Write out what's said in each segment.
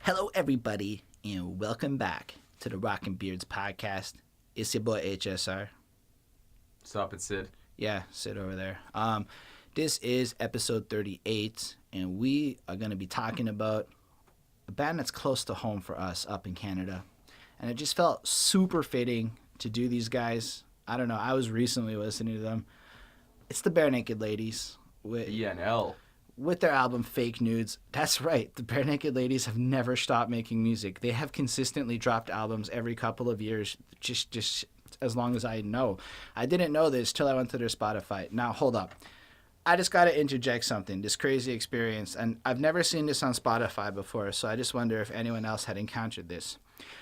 Hello, everybody, and welcome back to the Rockin' Beards podcast. It's your boy HSR. What's up, it's Syd. Yeah, Syd over there. This is episode 38, and we are going to be talking about a band that's close to home for us up in Canada. And it just felt super fitting to do these guys. I don't know, I was recently listening to them. It's the Barenaked Ladies. BNL. With their album Fake Nudes. That's right, the Barenaked Ladies have never stopped making music. They have consistently dropped albums every couple of years, just as long as I know. I didn't know this till I went to their Spotify. Now, hold up. I just got to interject something, this crazy experience, and I've never seen this on Spotify before, so I just wonder if anyone else had encountered this.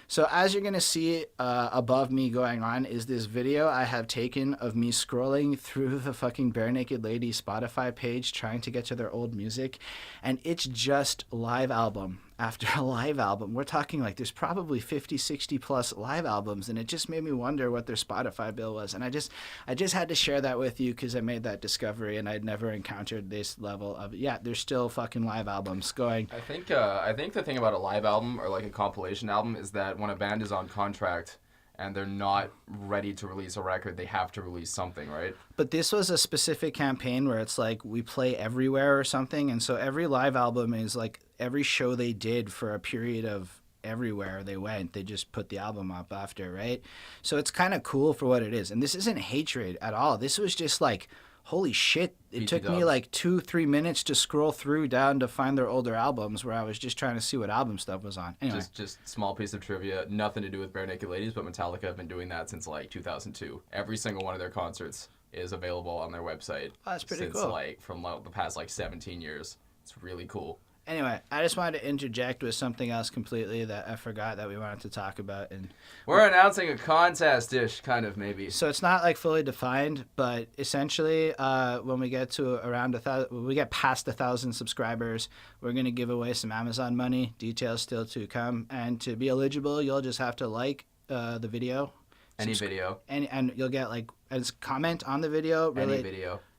So as you're going to see above me going on is this video I have taken of me scrolling through the fucking Barenaked Ladies Spotify page trying to get to their old music, and it's just live album after a live album. We're talking like there's probably 50, 60 plus live albums, and it just made me wonder what their Spotify bill was. And I just had to share that with you because I made that discovery and I'd never encountered this level of, yeah, there's still fucking live albums going. I think the thing about a live album or like a compilation album is that when a band is on contract and they're not ready to release a record, they have to release something, right? But this was a specific campaign where it's like we play everywhere or something, and so every live album is like every show they did for a period of everywhere they went, they just put the album up after, right? So it's kind of cool for what it is. And this isn't hatred at all. This was just like, holy shit, it took me like 2-3 minutes to scroll through down to find their older albums where I was just trying to see what album stuff was on. Anyway. Just small piece of trivia, nothing to do with Barenaked Ladies, but Metallica have been doing that since like 2002. Every single one of their concerts is available on their website. Oh, that's pretty cool. Since like from the past like 17 years. It's really cool. Anyway, I just wanted to interject with something else completely that I forgot that we wanted to talk about. And we're announcing a contest-ish, kind of, maybe. So it's not like fully defined, but essentially, when we get to around when we get past 1,000 subscribers, we're gonna give away some Amazon money. Details still to come. And to be eligible, you'll just have to like the video. Any video. And you'll get like a comment on the video.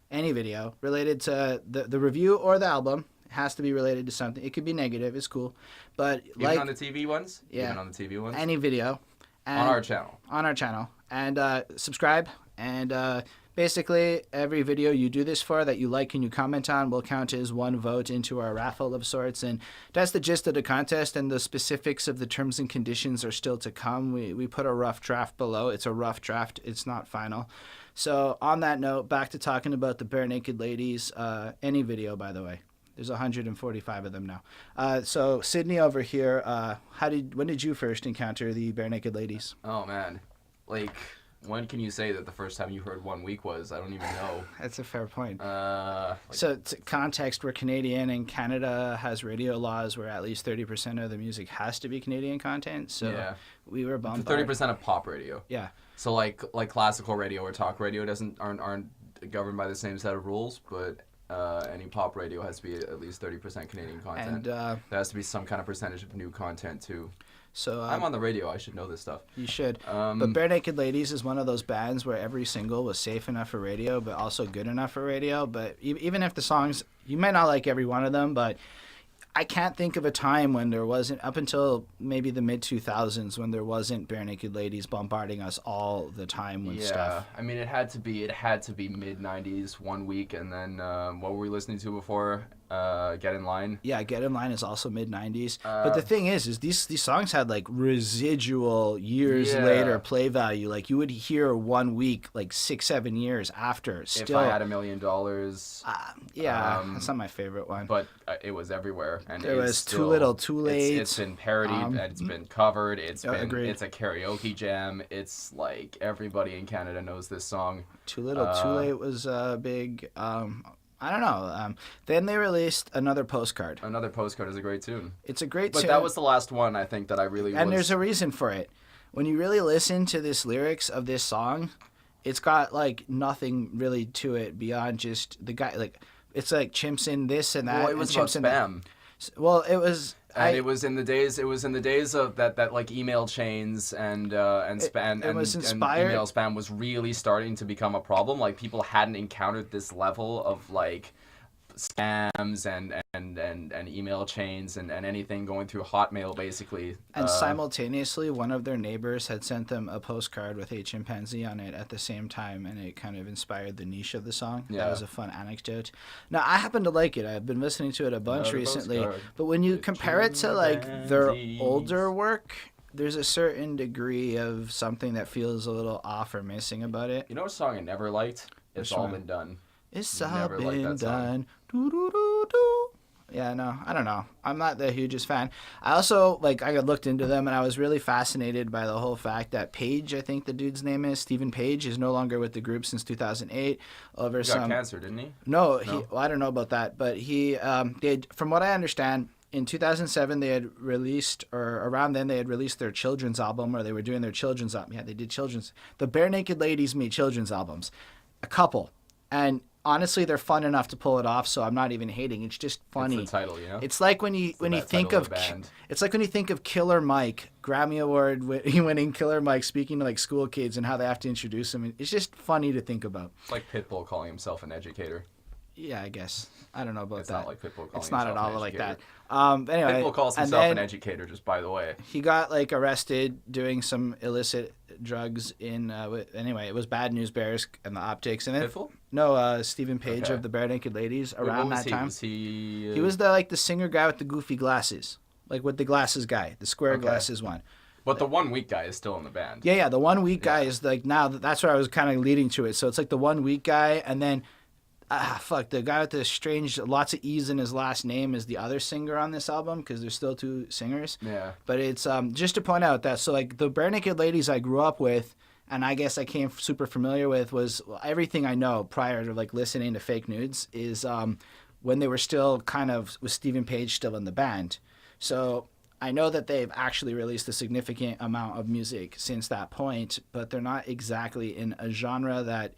Any video related to the review or the album. Has to be related to something. It could be negative. It's cool. But even like on the TV ones? Yeah. Even on the TV ones? Any video. On our channel. On our channel. And subscribe. And basically, every video you do this for that you like and you comment on will count as one vote into our raffle of sorts. And that's the gist of the contest. And the specifics of the terms and conditions are still to come. We put a rough draft below. It's a rough draft. It's not final. So on that note, back to talking about the Barenaked Ladies. Any video, by the way. There's 145 of them now. So Sydney over here, when did you first encounter the Barenaked Ladies? Oh man, like when can you say that the first time you heard 1 week was? I don't even know. That's a fair point. So context, we're Canadian and Canada has radio laws where at least 30% of the music has to be Canadian content. So yeah. We were bombarded. 30% of pop radio. Yeah. So like classical radio or talk radio aren't governed by the same set of rules, but any pop radio has to be at least 30% Canadian content. And there has to be some kind of percentage of new content too. So I'm on the radio. I should know this stuff. You should. But Barenaked Ladies is one of those bands where every single was safe enough for radio, but also good enough for radio. But even if the songs, you might not like every one of them, but I can't think of a time when there wasn't, up until maybe the mid-2000s, when there wasn't Barenaked Ladies bombarding us all the time with stuff. I mean, it had to be mid-90s, 1 week, and then what were we listening to before? Get in Line. Yeah, Get in Line is also mid-90s. But the thing is these songs had like residual years later play value. Like you would hear 1 week like 6-7 years after. Still, If I Had $1 Million. That's not my favorite one. But it was everywhere. And there was Too Little, Too Late. It's been parodied. It's been covered. It's a karaoke jam. It's like everybody in Canada knows this song. Too Little, Too Late was big. I don't know. Then they released Another Postcard. Another Postcard is a great tune. It's a great tune. But that was the last one, I think, that I really And there's a reason for it. When you really listen to this lyrics of this song, it's got, like, nothing really to it beyond just the guy. Like, it's like chimps in this and that. Well, it was about spam. Well, it was... And it was in the days of that like email chains and spam and email spam was really starting to become a problem. Like people hadn't encountered this level of like scams and email chains and anything going through Hotmail, basically. And simultaneously, one of their neighbors had sent them a postcard with a chimpanzee on it at the same time, and it kind of inspired the niche of the song. Yeah. That was a fun anecdote. Now, I happen to like it. I've been listening to it a bunch recently, but when you compare it to like their older work, there's a certain degree of something that feels a little off or missing about it. You know what song I never liked? It's All Been Done. It's all been done. Do. Yeah, no, I don't know. I'm not the hugest fan. I also, I looked into them, and I was really fascinated by the whole fact that Page, I think the dude's name is, Stephen Page, is no longer with the group since 2008. He got cancer, didn't he? No. I don't know about that, but he did, from what I understand, in 2007, they had released, or around then, they had released their children's album, or they were doing their children's album. Yeah, they did children's. The Barenaked Ladies made children's albums. A couple. And honestly, they're fun enough to pull it off, so I'm not even hating. It's just funny. It's the title, you know? It's like when you think of it's like when you think of Killer Mike, Grammy Award winning Killer Mike speaking to school kids and how they have to introduce him. It's just funny to think about. It's like Pitbull calling himself an educator. Yeah, I guess. I don't know about that. It's not like Pitbull calling himself It's not at all like that. Anyway, Pitbull calls himself an educator, just by the way. He got arrested doing some illicit drugs in. Anyway, it was Bad News Bears and the Optics, and then Pitbull? No, Stephen Page of the Barenaked Ladies. Around that time, was he? He was the singer guy with the goofy glasses, with the glasses guy, the square glasses one. But the 1 week guy is still in the band. Yeah. The 1 week guy is now. That's where I was kind of leading to it. So it's the 1 week guy, and then. The guy with the strange, lots of E's in his last name is the other singer on this album, because there's still two singers. Yeah. But it's just to point out that, the Barenaked Ladies I grew up with, and I guess I came super familiar with, was everything I know prior to listening to Fake Nudes is when they were still kind of with Stephen Page still in the band. So I know that they've actually released a significant amount of music since that point, but they're not exactly in a genre that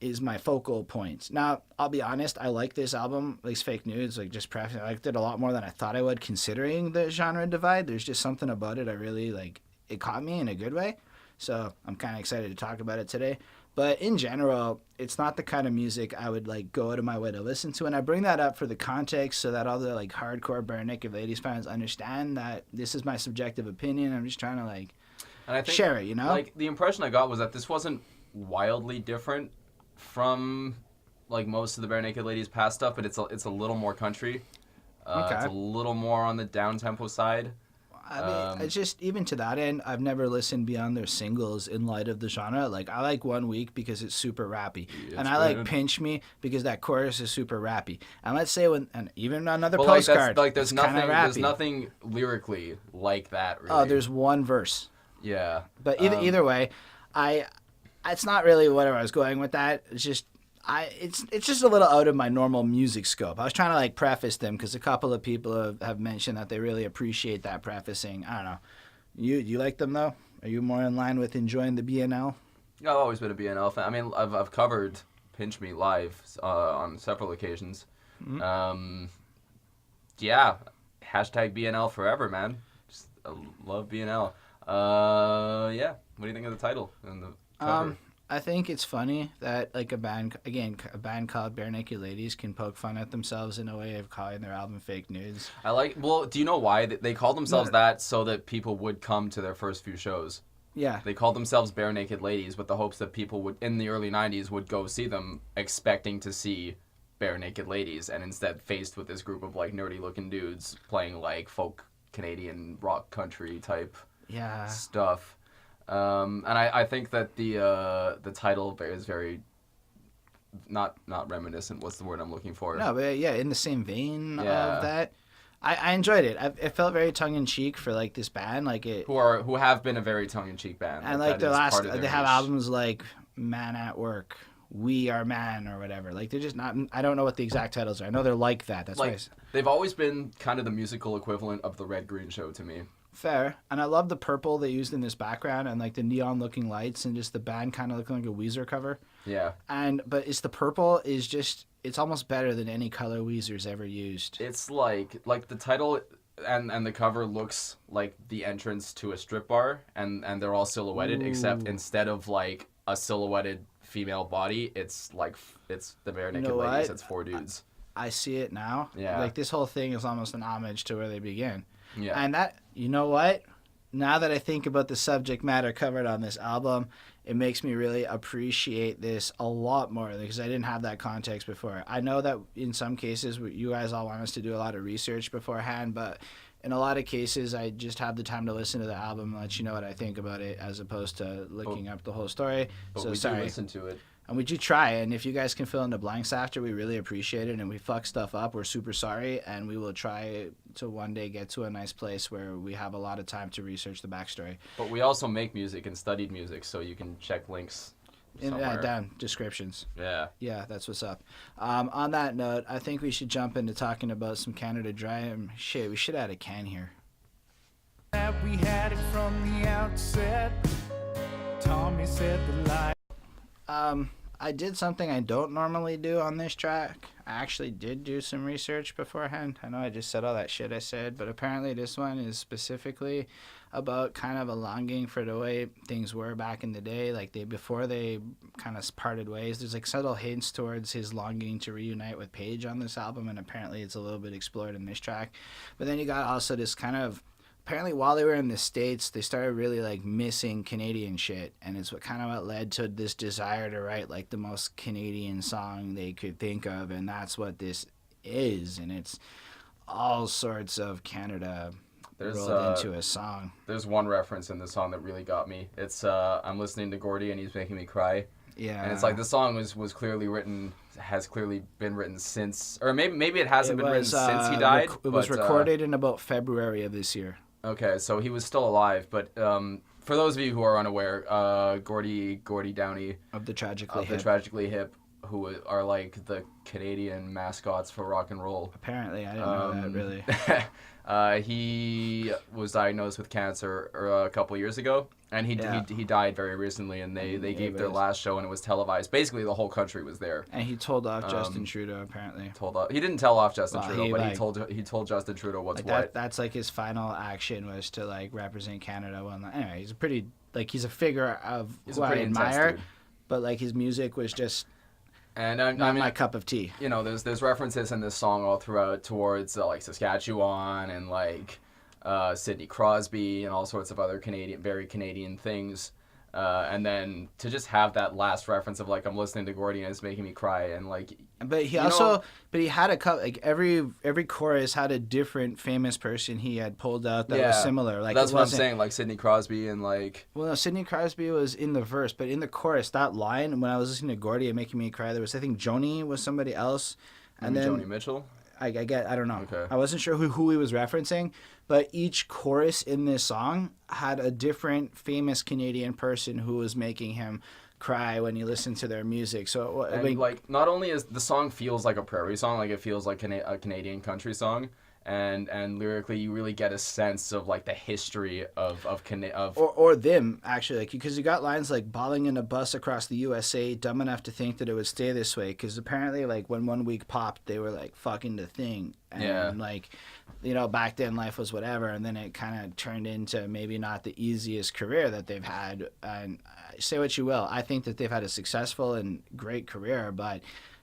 is my focal point. Now, I'll be honest, I like this album, at least Fake Nudes, I liked it a lot more than I thought I would, considering the genre divide. There's just something about it I really, it caught me in a good way. So I'm kind of excited to talk about it today. But in general, it's not the kind of music I would, go out of my way to listen to. And I bring that up for the context so that all the, hardcore Barenaked Ladies fans understand that this is my subjective opinion. I'm just trying to, and I think, share it, you know? The impression I got was that this wasn't wildly different from most of the Barenaked Ladies past stuff, but it's a little more country. It's a little more on the down tempo side. I mean, it's just, even to that end, I've never listened beyond their singles in light of the genre. I like 1 week because it's super rappy, and I like Pinch Me because that chorus is super rappy. And let's say and even another postcard, there's nothing lyrically like that. Really. Oh, there's one verse. Yeah, but either way, it's not really where I was going with that. It's just it's just a little out of my normal music scope. I was trying to preface them because a couple of people have mentioned that they really appreciate that prefacing. I don't know. You like them though? Are you more in line with enjoying the BNL? Yeah, I've always been a BNL fan. I mean, I've covered Pinch Me live on several occasions. Mm-hmm. Yeah, hashtag BNL forever, man. Just I love BNL. Yeah. What do you think of the title and the cover? I think it's funny that a band called Barenaked Ladies can poke fun at themselves in a way of calling their album Fake Nudes. Do you know why? They called themselves that so that people would come to their first few shows. Yeah. They called themselves Barenaked Ladies with the hopes that people would, in the early 90s, would go see them expecting to see Barenaked Ladies, and instead faced with this group of nerdy looking dudes playing folk Canadian rock country type stuff. And I think that the title is very not reminiscent. What's the word I'm looking for? No, but yeah, in the same vein of that. I enjoyed it. It felt very tongue in cheek for this band, who have been a very tongue in cheek band. And their last, they have albums like Man at Work, We Are Man, or whatever. They're just not. I don't know what the exact titles are. I know they're like that. That's why they've always been kind of the musical equivalent of the Red Green Show to me. Fair. And I love the purple they used in this background and the neon looking lights and just the band kind of looking like a Weezer cover. Yeah. But the purple is just, it's almost better than any color Weezer's ever used. It's the title and the cover looks like the entrance to a strip bar and they're all silhouetted. Ooh. Except instead of a silhouetted female body, it's the Barenaked Ladies. It's four dudes. I see it now. Yeah. Like, this whole thing is almost an homage to where they begin. Yeah. And that, you know what? Now that I think about the subject matter covered on this album, it makes me really appreciate this a lot more because I didn't have that context before. I know that in some cases you guys all want us to do a lot of research beforehand, but in a lot of cases I just have the time to listen to the album and let you know what I think about it as opposed to looking up the whole story. But so we sorry. do listen to it. And we do try, and if you guys can fill in the blanks after, we really appreciate it, and we fuck stuff up, we're super sorry, and we will try to one day get to a nice place where we have a lot of time to research the backstory. But we also make music and studied music, so you can check links somewhere. Down descriptions. Yeah. Yeah, that's what's up. On that note, I think we should jump into talking about some Canada Dry. Shit, we should add a can here. We had it from the outset. Tommy said the lie. I did something I don't normally do on this track. I actually did do some research beforehand. I know I just said all that shit I said, but apparently this one is specifically about kind of a longing for the way things were back in the day, like before they kind of parted ways. There's like subtle hints towards his longing to reunite with Paige on this album, and apparently it's a little bit explored in this track. But then you got also this kind of, apparently while they were in the States, they started really like missing Canadian shit, and it's what led to this desire to write like the most Canadian song they could think of, and that's what this is, and it's all sorts of Canada rolled into a song. There's one reference in the song that really got me. It's I'm listening to Gordy and he's making me cry. Yeah. And it's like the song was clearly written, has clearly been written since, or maybe it hasn't been written since he died. It was recorded in about February of this year. Okay, so he was still alive, but for those of you who are unaware, Gordy Downey of the Tragically Hip, who are like the Canadian mascots for rock and roll. Apparently, I didn't know that really. He was diagnosed with cancer a couple years ago, and he died very recently. And they gave their last show, and it was televised. Basically, the whole country was there. And he told off Justin Trudeau. Apparently, he didn't tell off Justin Trudeau, but he told Justin Trudeau what's what. That's like his final action was to like represent Canada. Well, anyway, he's a figure of who I admire, but like his music was just. And not my cup of tea. You know, there's references in this song all throughout towards like Saskatchewan and like Sidney Crosby and all sorts of other very Canadian things. And then to just have that last reference of like I'm listening to Gordy and it's making me cry and like. But he had a couple, like every chorus had a different famous person he had pulled out that was similar. Like that's what I'm saying, like Sidney Crosby and like. Well, no, Sidney Crosby was in the verse, but in the chorus, that line when I was listening to Gordy and making me cry, there was I think Joni was somebody else, and then Joni Mitchell. I don't know. Okay. I wasn't sure who he was referencing, but each chorus in this song had a different famous Canadian person who was making him cry when you listen to their music. So like not only is the song feels like a prairie song, like it feels like a Canadian country song, and lyrically you really get a sense of like the history of them actually, like because you got lines like bawling in a bus across the USA, dumb enough to think that it would stay this way, because apparently like when 1 week popped they were like fucking the thing, and like you know back then life was whatever, and then it kind of turned into maybe not the easiest career that they've had. And say what you will, I think that they've had a successful and great career, but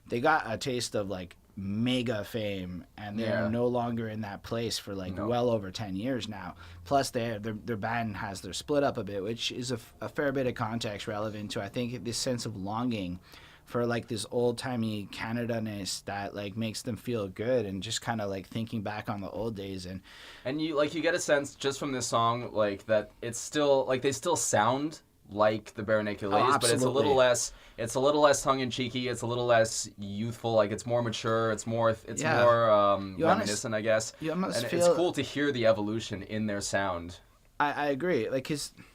they got a taste of like mega fame, and they're no longer in that place for like well over 10 years now. Plus their band has their split up a bit, which is a fair bit of context relevant to I think this sense of longing for like this old-timey Canada-ness that like makes them feel good, and just kind of like thinking back on the old days. And you get a sense just from this song like that it's still like they still sound like the Barenaked Ladies, but it's a little less tongue-in-cheeky, it's a little less youthful, like it's more mature, it's more reminiscent, I guess. It's cool to hear the evolution in their sound. I agree, like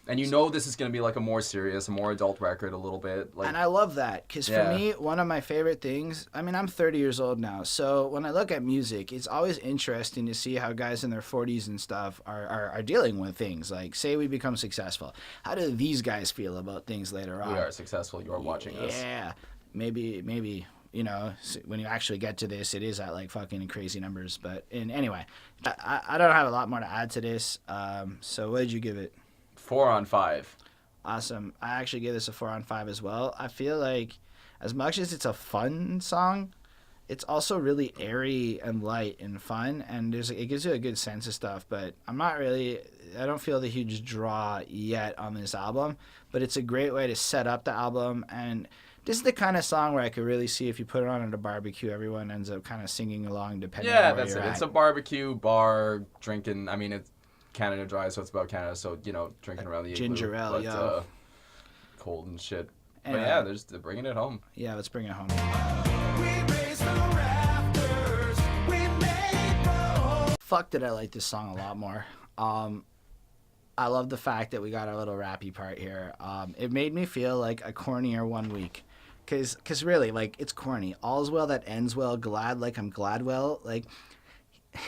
and you know this is going to be like a more serious, a more adult record a little bit. Like, and I love that, because for me, one of my favorite things, I mean, I'm 30 years old now, so when I look at music, it's always interesting to see how guys in their 40s and stuff are dealing with things. Like, say we become successful. How do these guys feel about things later on? We are successful, you are watching us. Yeah, maybe, you know, when you actually get to this, it is at like fucking crazy numbers. But anyway, I don't have a lot more to add to this. So what did you give it? 4 on 5. Awesome. I actually give this a 4 on 5 as well. I feel like as much as it's a fun song, it's also really airy and light and fun, and it gives you a good sense of stuff. But I don't feel the huge draw yet on this album, but it's a great way to set up the album. And this is the kind of song where I could really see if you put it on at a barbecue, everyone ends up kind of singing along depending on where that's you're it. at. It's a barbecue, bar, drinking. I mean, it's Canada Dry, so it's about Canada, so, drinking around the ginger ale, yo. Cold and shit. And, but yeah, they're bringing it home. Yeah, let's bring it home. Fuck, did I like this song a lot more. I love the fact that we got our little rappy part here. It made me feel like a cornier 1 week. Cause really, like, it's corny. All's well that ends well, glad like I'm Gladwell. Like,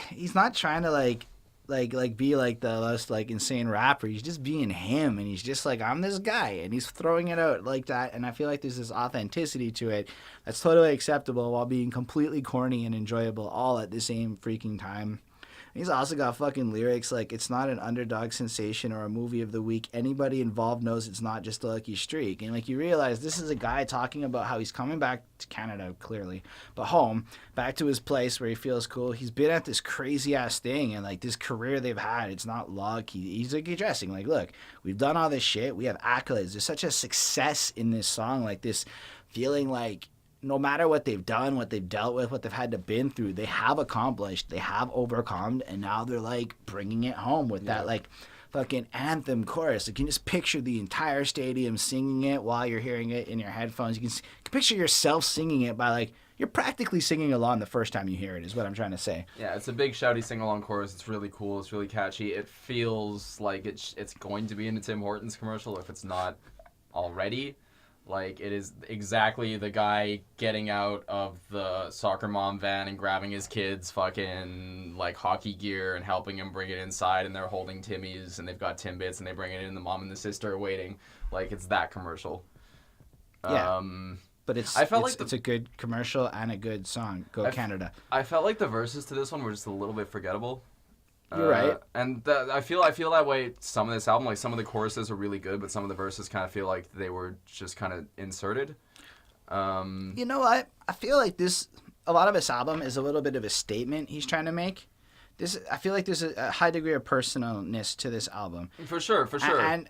he's not trying to like be like the most like insane rapper. He's just being him, and he's just like, I'm this guy, and he's throwing it out like that. And I feel like there's this authenticity to it that's totally acceptable while being completely corny and enjoyable all at the same freaking time. He's also got fucking lyrics like, it's not an underdog sensation or a movie of the week. Anybody involved knows it's not just a lucky streak. And like, you realize this is a guy talking about how he's coming back to Canada, clearly, but home, back to his place where he feels cool. He's been at this crazy ass thing, and like this career they've had, it's not luck. He's like addressing like, look, we've done all this shit. We have accolades. There's such a success in this song, like this feeling like, no matter what they've done, what they've dealt with, what they've had to been through, they have accomplished, they have overcome, and now they're like bringing it home with that like fucking anthem chorus. You can just picture the entire stadium singing it while you're hearing it in your headphones. You can picture yourself singing it by like, you're practically singing along the first time you hear it, is what I'm trying to say. Yeah, it's a big shouty sing-along chorus. It's really cool. It's really catchy. It feels like it's going to be in a Tim Hortons commercial if it's not already. Like, it is exactly the guy getting out of the soccer mom van and grabbing his kid's fucking, like, hockey gear and helping him bring it inside, and they're holding Timmy's, and they've got Timbits, and they bring it in, the mom and the sister are waiting. Like, it's that commercial. Yeah. But it's a good commercial and a good song. Go Canada. I felt like the verses to this one were just a little bit forgettable. You're right. And I feel that way some of this album. Like, some of the choruses are really good, but some of the verses kind of feel like they were just kind of inserted. You know what? I feel like a lot of this album is a little bit of a statement he's trying to make. I feel like there's a high degree of personalness to this album. For sure.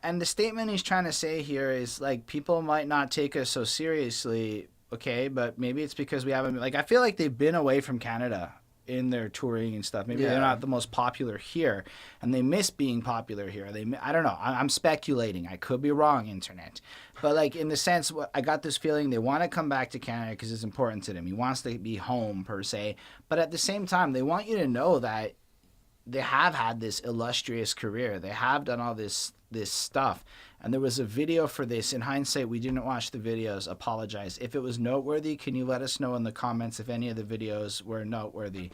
And the statement he's trying to say here is, like, people might not take us so seriously, okay, but maybe it's because we haven't, like, I feel like they've been away from Canada in their touring and stuff. Maybe they're not the most popular here, and they miss being popular here. I don't know. I'm speculating. I could be wrong, internet. But like, in the sense, I got this feeling they want to come back to Canada because it's important to them. He wants to be home, per se. But at the same time, they want you to know that they have had this illustrious career. They have done all this stuff. And there was a video for this. In hindsight, we didn't watch the videos. Apologize. If it was noteworthy, can you let us know in the comments if any of the videos were noteworthy?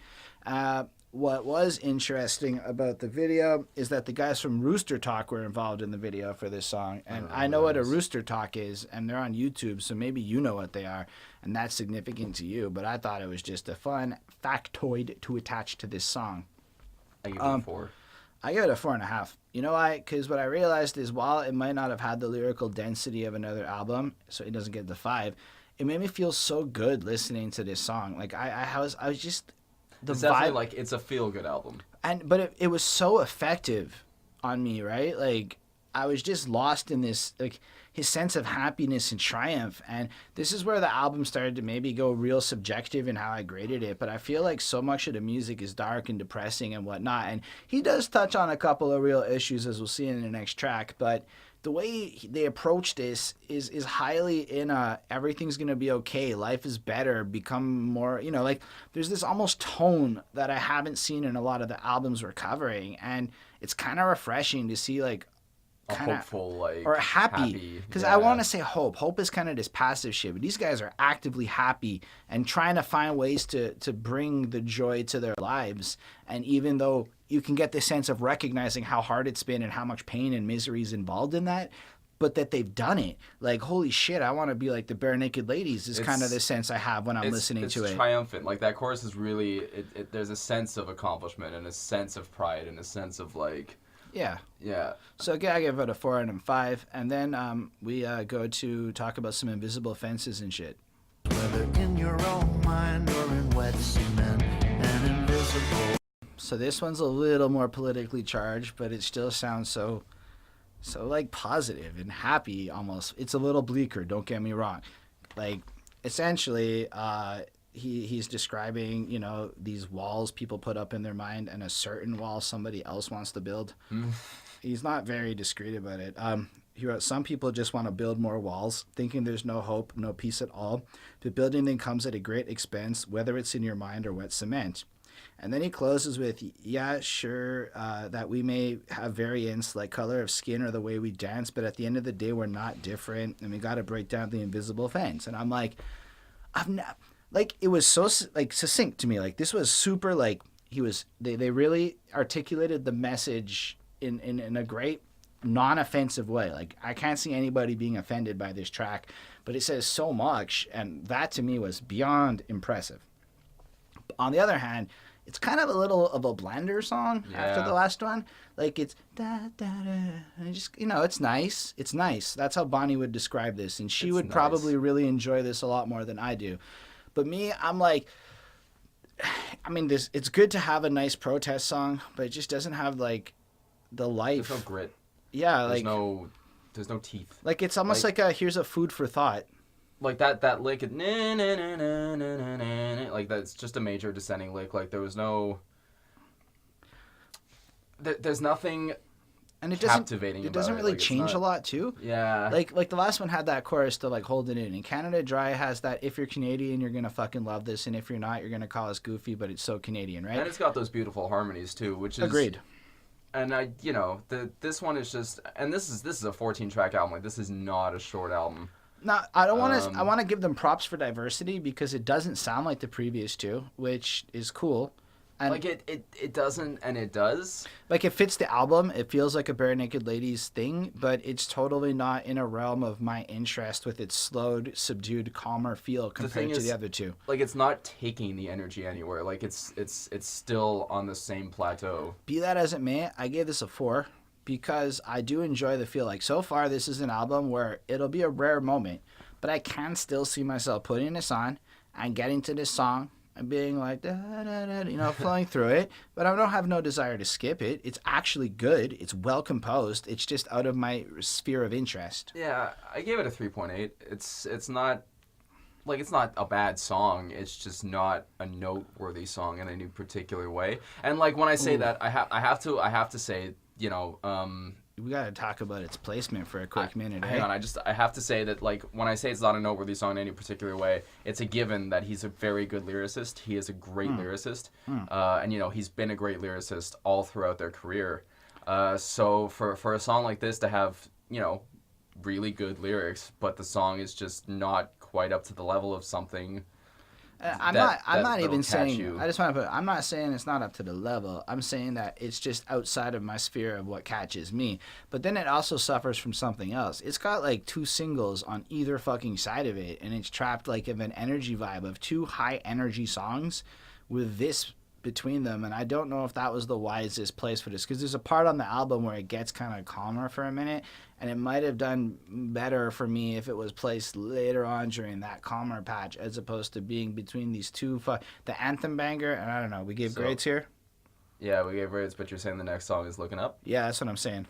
What was interesting about the video is that the guys from Rooster Talk were involved in the video for this song. And I know what a Rooster Talk is, and they're on YouTube, so maybe you know what they are, and that's significant to you. But I thought it was just a fun factoid to attach to this song. I give it a 4. I give it a 4.5. You know why? Because what I realized is, while it might not have had the lyrical density of another album, so it doesn't get the 5, it made me feel so good listening to this song. Like, I was just... It's definitely like, it's a feel-good album. But it was so effective on me, right? Like, I was just lost in this, like, his sense of happiness and triumph. And this is where the album started to maybe go real subjective in how I graded it. But I feel like so much of the music is dark and depressing and whatnot. And he does touch on a couple of real issues, as we'll see in the next track. But the way they approach this is highly in everything's going to be okay, life is better, become more, like, there's this almost tone that I haven't seen in a lot of the albums we're covering. And it's kind of refreshing to see, like, hopeful, like, or happy, because I want to say hope is kind of this passive shit, but these guys are actively happy and trying to find ways to bring the joy to their lives. And even though you can get the sense of recognizing how hard it's been and how much pain and misery is involved in that, but that they've done it, like, holy shit, I want to be like the Barenaked Ladies is kind of the sense I have when I'm listening to it. It's triumphant. Like, that chorus is really, there's a sense of accomplishment and a sense of pride and a sense of, like, yeah. Yeah. So again, I give it a 4 out of 5, and then we go to talk about some invisible fences and shit. Whether in your own mind or in So this one's a little more politically charged, but it still sounds so like positive and happy almost. It's a little bleaker, don't get me wrong. Like essentially he's describing, you know, these walls people put up in their mind and a certain wall somebody else wants to build. He's not very discreet about it. He wrote, some people just want to build more walls, thinking there's no hope, no peace at all. But building them comes at a great expense, whether it's in your mind or wet cement. And then he closes with, yeah, sure, that we may have variants like color of skin or the way we dance, but at the end of the day, we're not different, and we got to break down the invisible fence. And I'm like, it was so, like, succinct to me. Like, this was super, like, they really articulated the message in a great, non-offensive way. Like, I can't see anybody being offended by this track, but it says so much, and that to me was beyond impressive. On the other hand, it's kind of a little of a blender song after the last one. Like, it's da da da, and just, you know, it's nice. It's nice. That's how Bonnie would describe this, and she would probably really enjoy this a lot more than I do. But me, I'm like, I mean, it's good to have a nice protest song, but it just doesn't have, like, the life. There's no grit. Yeah, there's no teeth. Like, it's almost like here's a food for thought. Like that lick, na, na, na, na, na, na, na, like that's just a major descending lick. Like there was no, there's nothing, and it captivating. It doesn't really change a lot too. Yeah. Like the last one had that chorus to like hold it in. And Canada Dry has that. If you're Canadian, you're gonna fucking love this, and if you're not, you're gonna call us goofy. But it's so Canadian, right? And it's got those beautiful harmonies too, which is agreed. And this one is just, and this is a 14-track album. Like this is not a short album. No, I don't want to. I want to give them props for diversity because it doesn't sound like the previous two, which is cool. And like it doesn't, and it does. Like it fits the album. It feels like a Barenaked Ladies thing, but it's totally not in a realm of my interest with its slowed, subdued, calmer feel compared to the other two. Like it's not taking the energy anywhere. Like it's still on the same plateau. Be that as it may, I gave this a 4. Because I do enjoy the feel. Like, so far, this is an album where it'll be a rare moment, but I can still see myself putting this on and getting to this song and being like, da, da, da, you know, flowing through it. But I don't have no desire to skip it. It's actually good. It's well composed. It's just out of my sphere of interest. Yeah, I gave it a 3.8. It's not, like, it's not a bad song. It's just not a noteworthy song in any particular way. And, like, when I say that, I have to say, you know, we gotta talk about its placement for a quick minute. Hang on, I have to say that, like, when I say it's not a noteworthy song in any particular way, it's a given that he's a very good lyricist. He is a great lyricist, and you know he's been a great lyricist all throughout their career. So for a song like this to have, you know, really good lyrics, but the song is just not quite up to the level of something. I'm not even saying. I just want to put. I'm not saying it's not up to the level. I'm saying that it's just outside of my sphere of what catches me. But then it also suffers from something else. It's got like 2 singles on either fucking side of it, and it's trapped like of an energy vibe of 2 high energy songs with this between them. And I don't know if that was the wisest place for this, because there's a part on the album where it gets kind of calmer for a minute, and it might have done better for me if it was placed later on during that calmer patch as opposed to being between these two the anthem banger. And I don't know, we gave grades here. Yeah, we gave grades, but you're saying the next song is Lookin Up? Yeah, that's what I'm saying.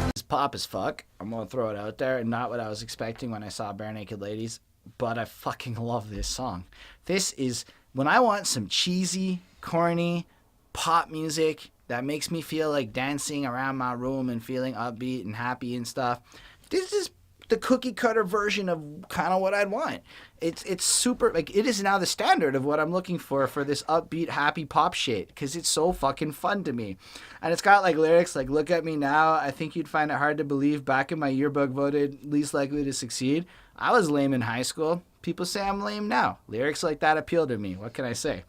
It's pop as fuck. I'm gonna throw it out there, and not what I was expecting when I saw Barenaked Ladies. But I fucking love this song. This is when I want some cheesy, corny pop music that makes me feel like dancing around my room and feeling upbeat and happy and stuff. This is the cookie cutter version of kind of what I'd want. It's super, like, it is now the standard of what I'm looking for this upbeat, happy pop shit, because it's so fucking fun to me. And it's got like lyrics like, look at me now, I think you'd find it hard to believe back in my yearbook voted least likely to succeed. I was lame in high school. People say I'm lame now. Lyrics like that appeal to me. What can I say?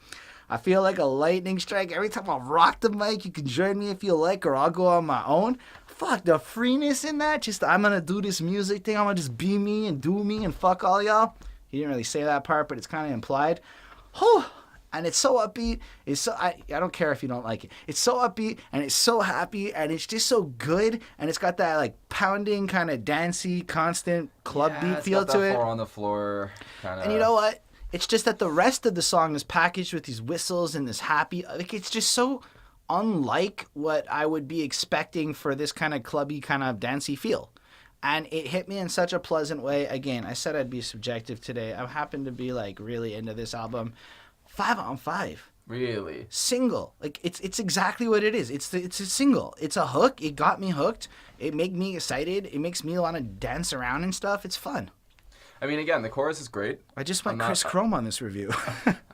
I feel like a lightning strike every time I rock the mic. You can join me if you like, or I'll go on my own. Fuck, the freeness in that. Just, I'm going to do this music thing. I'm going to just be me and do me and fuck all y'all. He didn't really say that part, but it's kind of implied. Whew. And it's so upbeat. It's so I don't care if you don't like it. It's so upbeat and it's so happy and it's just so good. And it's got that like pounding kind of dancey, constant club beat feel to it. 4 on the floor kind of. And you know what? It's just that the rest of the song is packaged with these whistles and this happy, like it's just so unlike what I would be expecting for this kind of clubby, kind of dancey feel. And it hit me in such a pleasant way. Again, I said I'd be subjective today. I happen to be like really into this album. 5 on 5. Really? Single. Like it's exactly what it is. It's a single. It's a hook. It got me hooked. It made me excited. It makes me want to dance around and stuff. It's fun. I mean, again, the chorus is great. I just went Chris Chrome on this review.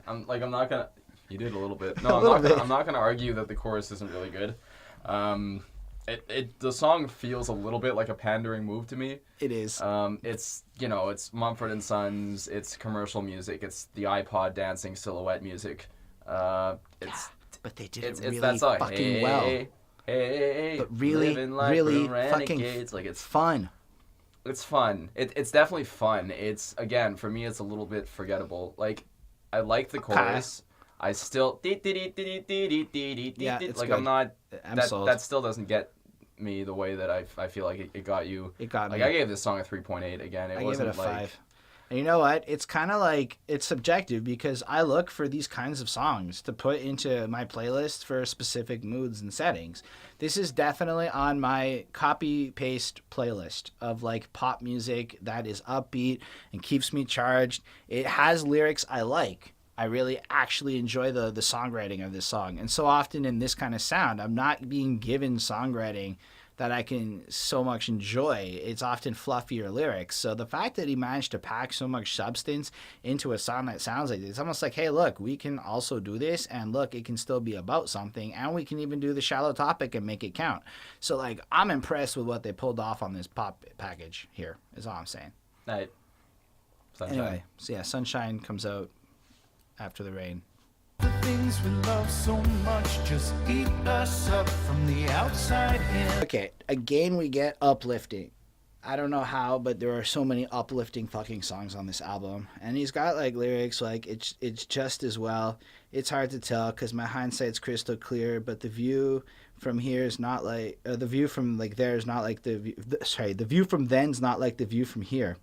I'm not gonna. You did a little bit. No, I'm not gonna argue that the chorus isn't really good. The song feels a little bit like a pandering move to me. It is. It's it's Mumford & Sons. It's commercial music. It's the iPod dancing silhouette music. But they did it really fucking well. Hey, but really, like really fucking like it's fun. It's fun. It's definitely fun. It's, again, for me, it's a little bit forgettable. Like, I like the chorus. I still like good. I'm not sold. That still doesn't get me the way that I feel like it got you. It got me. Like, I gave this song a 3.8 again. I gave it a 5. And you know what? It's kind of like, it's subjective because I look for these kinds of songs to put into my playlist for specific moods and settings. This is definitely on my copy-paste playlist of like pop music that is upbeat and keeps me charged. It has lyrics I like. I really actually enjoy the songwriting of this song. And so often in this kind of sound, I'm not being given songwriting that I can so much enjoy. It's often fluffier lyrics. So the fact that he managed to pack so much substance into a song that sounds like this, it's almost like, hey, look, we can also do this, and look, it can still be about something, and we can even do the shallow topic and make it count. So, like, I'm impressed with what they pulled off on this pop package here, is all I'm saying. Right. Anyway, so yeah, Sunshine comes out after the rain. The things we love so much just eat us up from the outside in. Okay, again we get uplifting. I don't know how, but there are so many uplifting fucking songs on this album. And he's got like lyrics like it's just as well. It's hard to tell because my hindsight's crystal clear, but the view from here is not like the view from like there is not like the view from then's not like the view from here.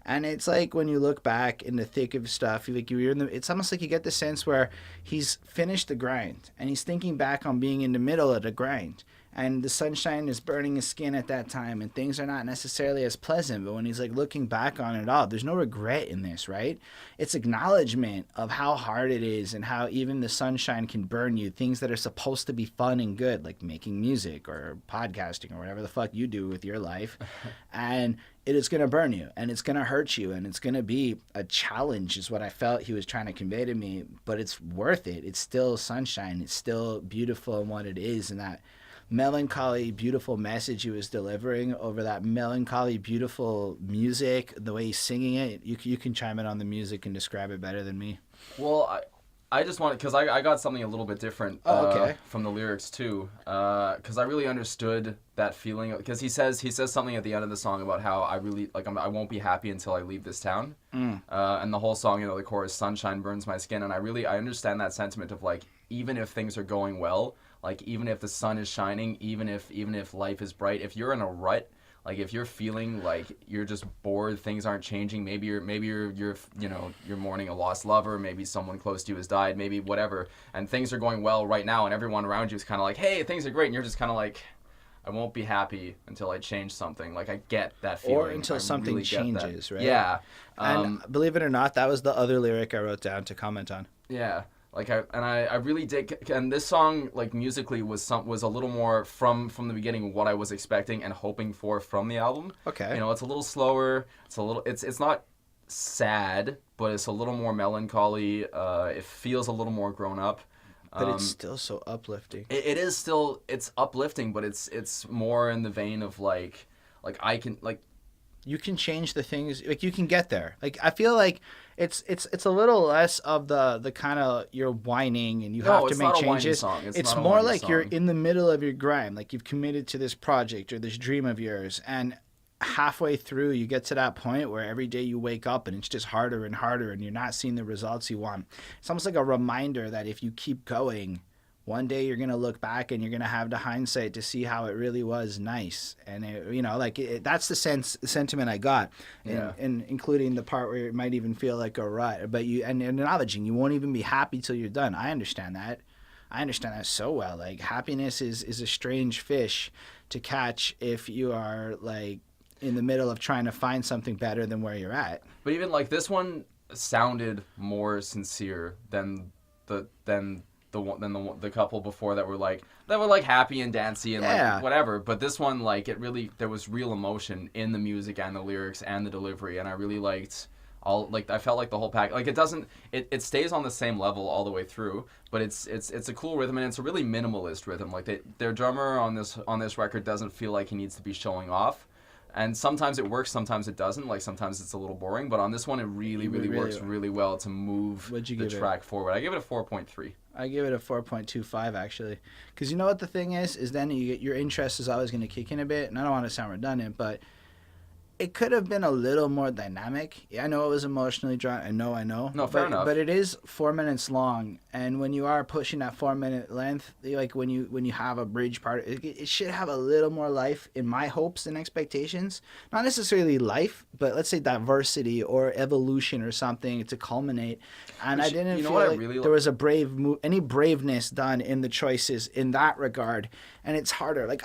And it's like when you look back in the thick of stuff, it's almost like you get the sense where he's finished the grind and he's thinking back on being in the middle of the grind. And the sunshine is burning his skin at that time and things are not necessarily as pleasant. But when he's like looking back on it all, there's no regret in this, right? It's acknowledgement of how hard it is and how even the sunshine can burn you. Things that are supposed to be fun and good, like making music or podcasting or whatever the fuck you do with your life. And it is going to burn you and it's going to hurt you and it's going to be a challenge is what I felt he was trying to convey to me. But it's worth it. It's still sunshine. It's still beautiful in what it is, and that melancholy, beautiful message he was delivering over that melancholy, beautiful music, the way he's singing it. You can chime in on the music and describe it better than me. Well, I just wanted, because I got something a little bit different from the lyrics too, because I really understood that feeling, because he says something at the end of the song about how I really, like, I won't be happy until I leave this town, and the whole song, the chorus, sunshine burns my skin, and I understand that sentiment of, like, even if things are going well, like, even if the sun is shining, even if life is bright, if you're in a rut, like, if you're feeling like you're just bored, things aren't changing, maybe you're mourning a lost lover, maybe someone close to you has died, maybe whatever, and things are going well right now, and everyone around you is kind of like, hey, things are great, and you're just kind of like, I won't be happy until I change something. Like, I get that feeling. Or until something really changes, right? Yeah. And believe it or not, that was the other lyric I wrote down to comment on. Yeah. Like, I really did, and this song, like, musically was a little more from the beginning what I was expecting and hoping for from the album. Okay. It's a little slower. It's not sad, but it's a little more melancholy. It feels a little more grown up. But it's still so uplifting. It is still, it's uplifting, but it's more in the vein of like I can, like, you can change the things, like, you can get there. Like, I feel like it's a little less of the kind of you're whining and you have to make changes. It's more like you're in the middle of your grind, like you've committed to this project or this dream of yours, and halfway through you get to that point where every day you wake up and it's just harder and harder and you're not seeing the results you want. It's almost like a reminder that if you keep going one day you're going to look back and you're going to have the hindsight to see how it really was nice. And, that's the sentiment I got, and including the part where it might even feel like a rut. But and acknowledging you won't even be happy till you're done. I understand that. So well. Like, happiness is a strange fish to catch if you are, like, in the middle of trying to find something better than where you're at. But even, like, this one sounded more sincere than the couple before that were like happy and dancy and like whatever. But this one, like, there was real emotion in the music and the lyrics and the delivery, and I really liked I felt like the whole pack, like, it stays on the same level all the way through, but it's a cool rhythm, and it's a really minimalist rhythm. Like, their drummer on this record doesn't feel like he needs to be showing off. And sometimes it works, sometimes it doesn't. Like, sometimes it's a little boring. But on this one, it really works really well to move the track forward. I give it a 4.3. I give it a 4.25, actually. Because you know what the thing is then your interest is always going to kick in a bit. And I don't want to sound redundant, but it could have been a little more dynamic. Yeah, I know it was emotionally drawn. I know. No, fair enough. But it is 4 minutes long, and when you are pushing that 4 minute length, like when you have a bridge part, it should have a little more life in my hopes and expectations. Not necessarily life, but let's say diversity or evolution or something to culminate. And I didn't feel like there was any braveness done in the choices in that regard, and it's harder. Like,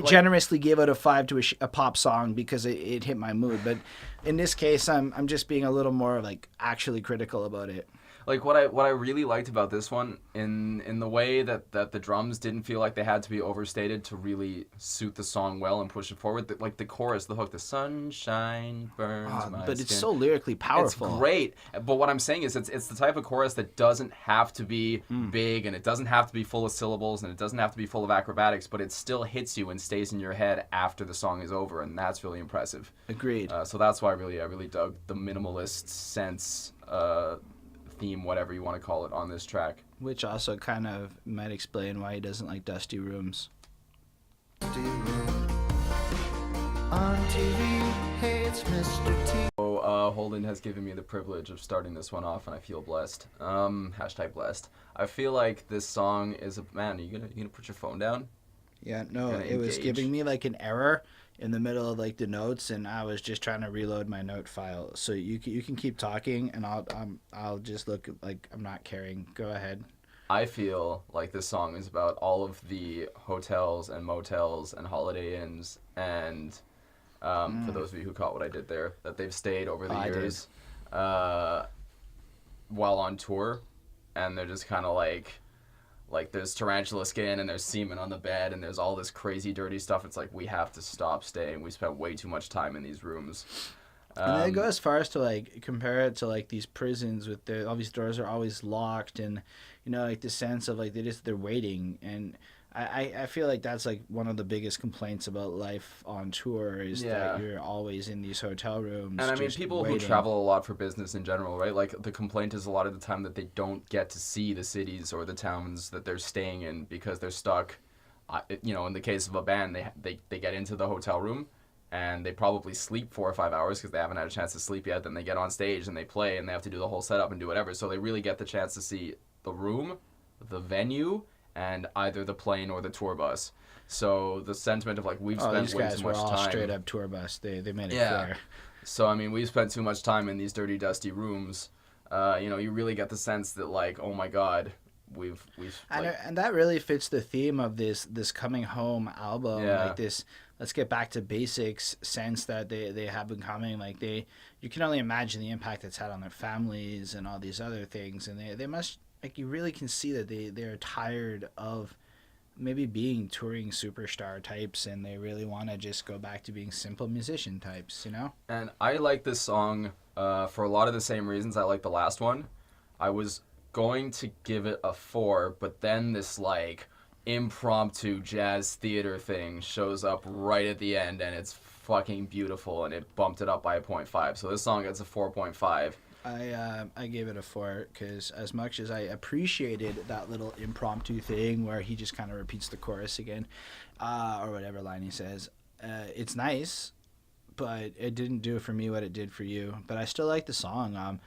generously give it a 5 to a pop song because it hit my mood, but in this case I'm just being a little more like actually critical about it. Like, what I really liked about this one, in the way that the drums didn't feel like they had to be overstated to really suit the song well and push it forward. Like, the chorus, the hook, the sunshine burns my but skin. It's so lyrically powerful. It's great. But what I'm saying is it's the type of chorus that doesn't have to be big, and it doesn't have to be full of syllables, and it doesn't have to be full of acrobatics, but it still hits you and stays in your head after the song is over, and that's really impressive. Agreed. So that's why I really dug the minimalist sense, theme, whatever you want to call it, on this track. Which also kind of might explain why he doesn't like dusty rooms. On TV, hey, it's Mr. T. So, Holden has given me the privilege of starting this one off, and I feel blessed. #blessed. I feel like this song is man, are you gonna put your phone down? Yeah, no, it was giving me like an error in the middle of like the notes, and I was just trying to reload my note file. So you can keep talking, and I'll just look like I'm not caring. Go ahead. I feel like this song is about all of the hotels and motels and Holiday Inns and for those of you who caught what I did there, that they've stayed over the years while on tour, and they're just kind of like there's tarantula skin and there's semen on the bed and there's all this crazy dirty stuff. It's like, we have to stop staying. We spent way too much time in these rooms. And they go as far as to like compare it to like these prisons with all these doors are always locked, and like the sense of like they're waiting. And I feel like that's like one of the biggest complaints about life on tour is that you're always in these hotel rooms. And I mean, people who travel a lot for business in general, right? Like, the complaint is a lot of the time that they don't get to see the cities or the towns that they're staying in because they're stuck. In the case of a band, they get into the hotel room and they probably sleep 4 or 5 hours because they haven't had a chance to sleep yet. Then they get on stage and they play and they have to do the whole setup and do whatever. So they really get the chance to see the room, the venue, and either the plane or the tour bus. So the sentiment of like, we've spent way too much time. All straight up tour bus. They made it clear. So I mean, we've spent too much time in these dirty, dusty rooms. You really get the sense that like, oh my God, we've and that really fits the theme of this coming home album. Like this, let's get back to basics sense that they have been coming. Like you can only imagine the impact it's had on their families and all these other things, and they must. Like, you really can see that they're tired of maybe being touring superstar types, and they really want to just go back to being simple musician types, And I like this song for a lot of the same reasons I like the last one. I was going to give it a 4, but then this, like, impromptu jazz theater thing shows up right at the end, and it's fucking beautiful, and it bumped it up by a 0.5. So this song gets a 4.5. I gave it a 4 because as much as I appreciated that little impromptu thing where he just kind of repeats the chorus again, or whatever line he says, it's nice, but it didn't do for me what it did for you. But I still like the song.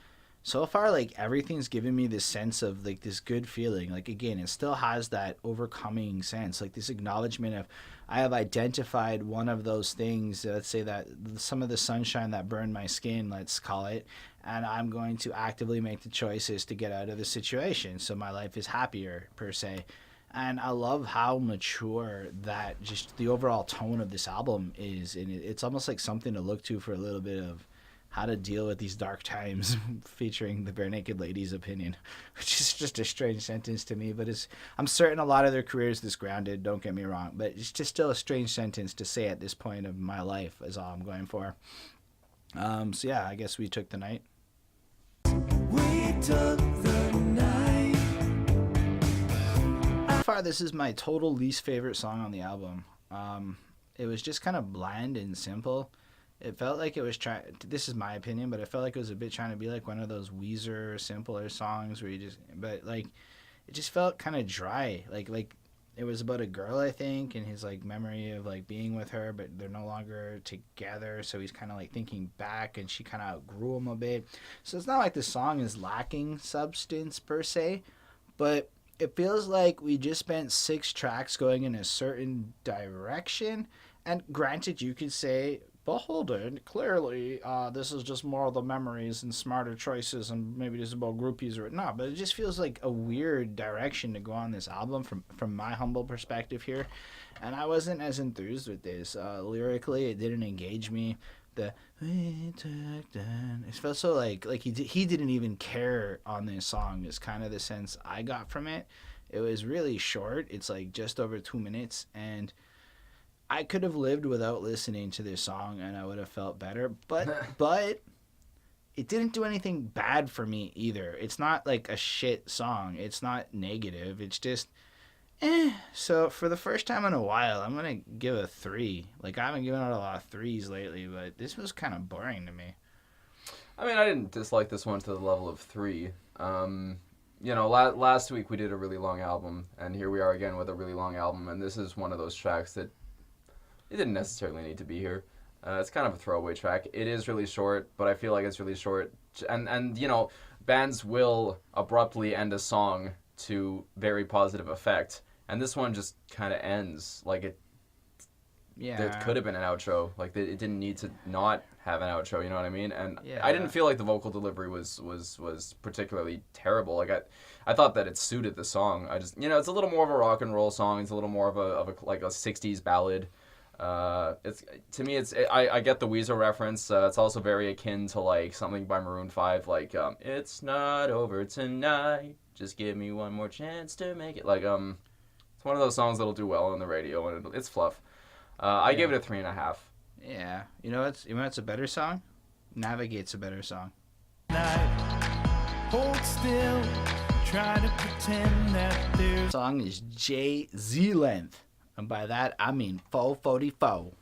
so far, like, everything's given me this sense of, like, this good feeling. Like, again, it still has that overcoming sense, like this acknowledgement of I have identified one of those things, let's say that some of the sunshine that burned my skin, let's call it, and I'm going to actively make the choices to get out of the situation so my life is happier, per se. And I love how mature that just the overall tone of this album is, and it's almost like something to look to for a little bit of how to deal with these dark times, featuring the Barenaked Ladies' opinion, which is just a strange sentence to me, but I'm certain a lot of their careers this grounded, don't get me wrong, but it's just still a strange sentence to say at this point of my life is all I'm going for. So yeah, I guess we took the night. We took the night. So far, this is my total least favorite song on the album. It was just kind of bland and simple. It felt like it was trying, this is my opinion, but it felt like it was a bit trying to be like one of those Weezer simpler songs where you just, but like, it just felt kind of dry. Like it was about a girl, I think, and his like memory of like being with her, but they're no longer together. So he's kind of like thinking back, and she kind of outgrew him a bit. So it's not like the song is lacking substance per se, but it feels like we just spent 6 tracks going in a certain direction. And granted, you could say, beholden, clearly, this is just more of the memories and smarter choices, and maybe this is about groupies or not, but it just feels like a weird direction to go on this album from my humble perspective here. And I wasn't as enthused with this. Lyrically, it didn't engage me. It felt so like he didn't even care on this song is kind of the sense I got from it. It was really short. It's like just over 2 minutes, and I could have lived without listening to this song and I would have felt better, but it didn't do anything bad for me either. It's not like a shit song. It's not negative. It's just So for the first time in a while, I'm going to give a 3. Like, I haven't given out a lot of 3s lately, but this was kind of boring to me. I mean, I didn't dislike this one to the level of 3. You know, last week we did a really long album, and here we are again with a really long album, and this is one of those tracks that it didn't necessarily need to be here. It's kind of a throwaway track. It is really short, but I feel like it's really short. And you know, bands will abruptly end a song to very positive effect, and this one just kind of ends like it. Yeah. There could have been an outro. Like, it didn't need to not have an outro. You know what I mean? And yeah. I didn't feel like the vocal delivery was particularly terrible. Like, I thought that it suited the song. I just, you know, it's a little more of a rock and roll song. It's a little more of a like a 60s ballad. It's, to me, I get the Weezer reference. It's also very akin to like something by Maroon 5, like it's not over tonight, just give me one more chance to make it. Like, it's one of those songs that'll do well on the radio, and it's fluff. I gave it a 3.5. Yeah, you know what's a better song? Navigate's a better song. Hold still, try to pretend that there's... The song is Jay-Z length. And by that, I mean 444.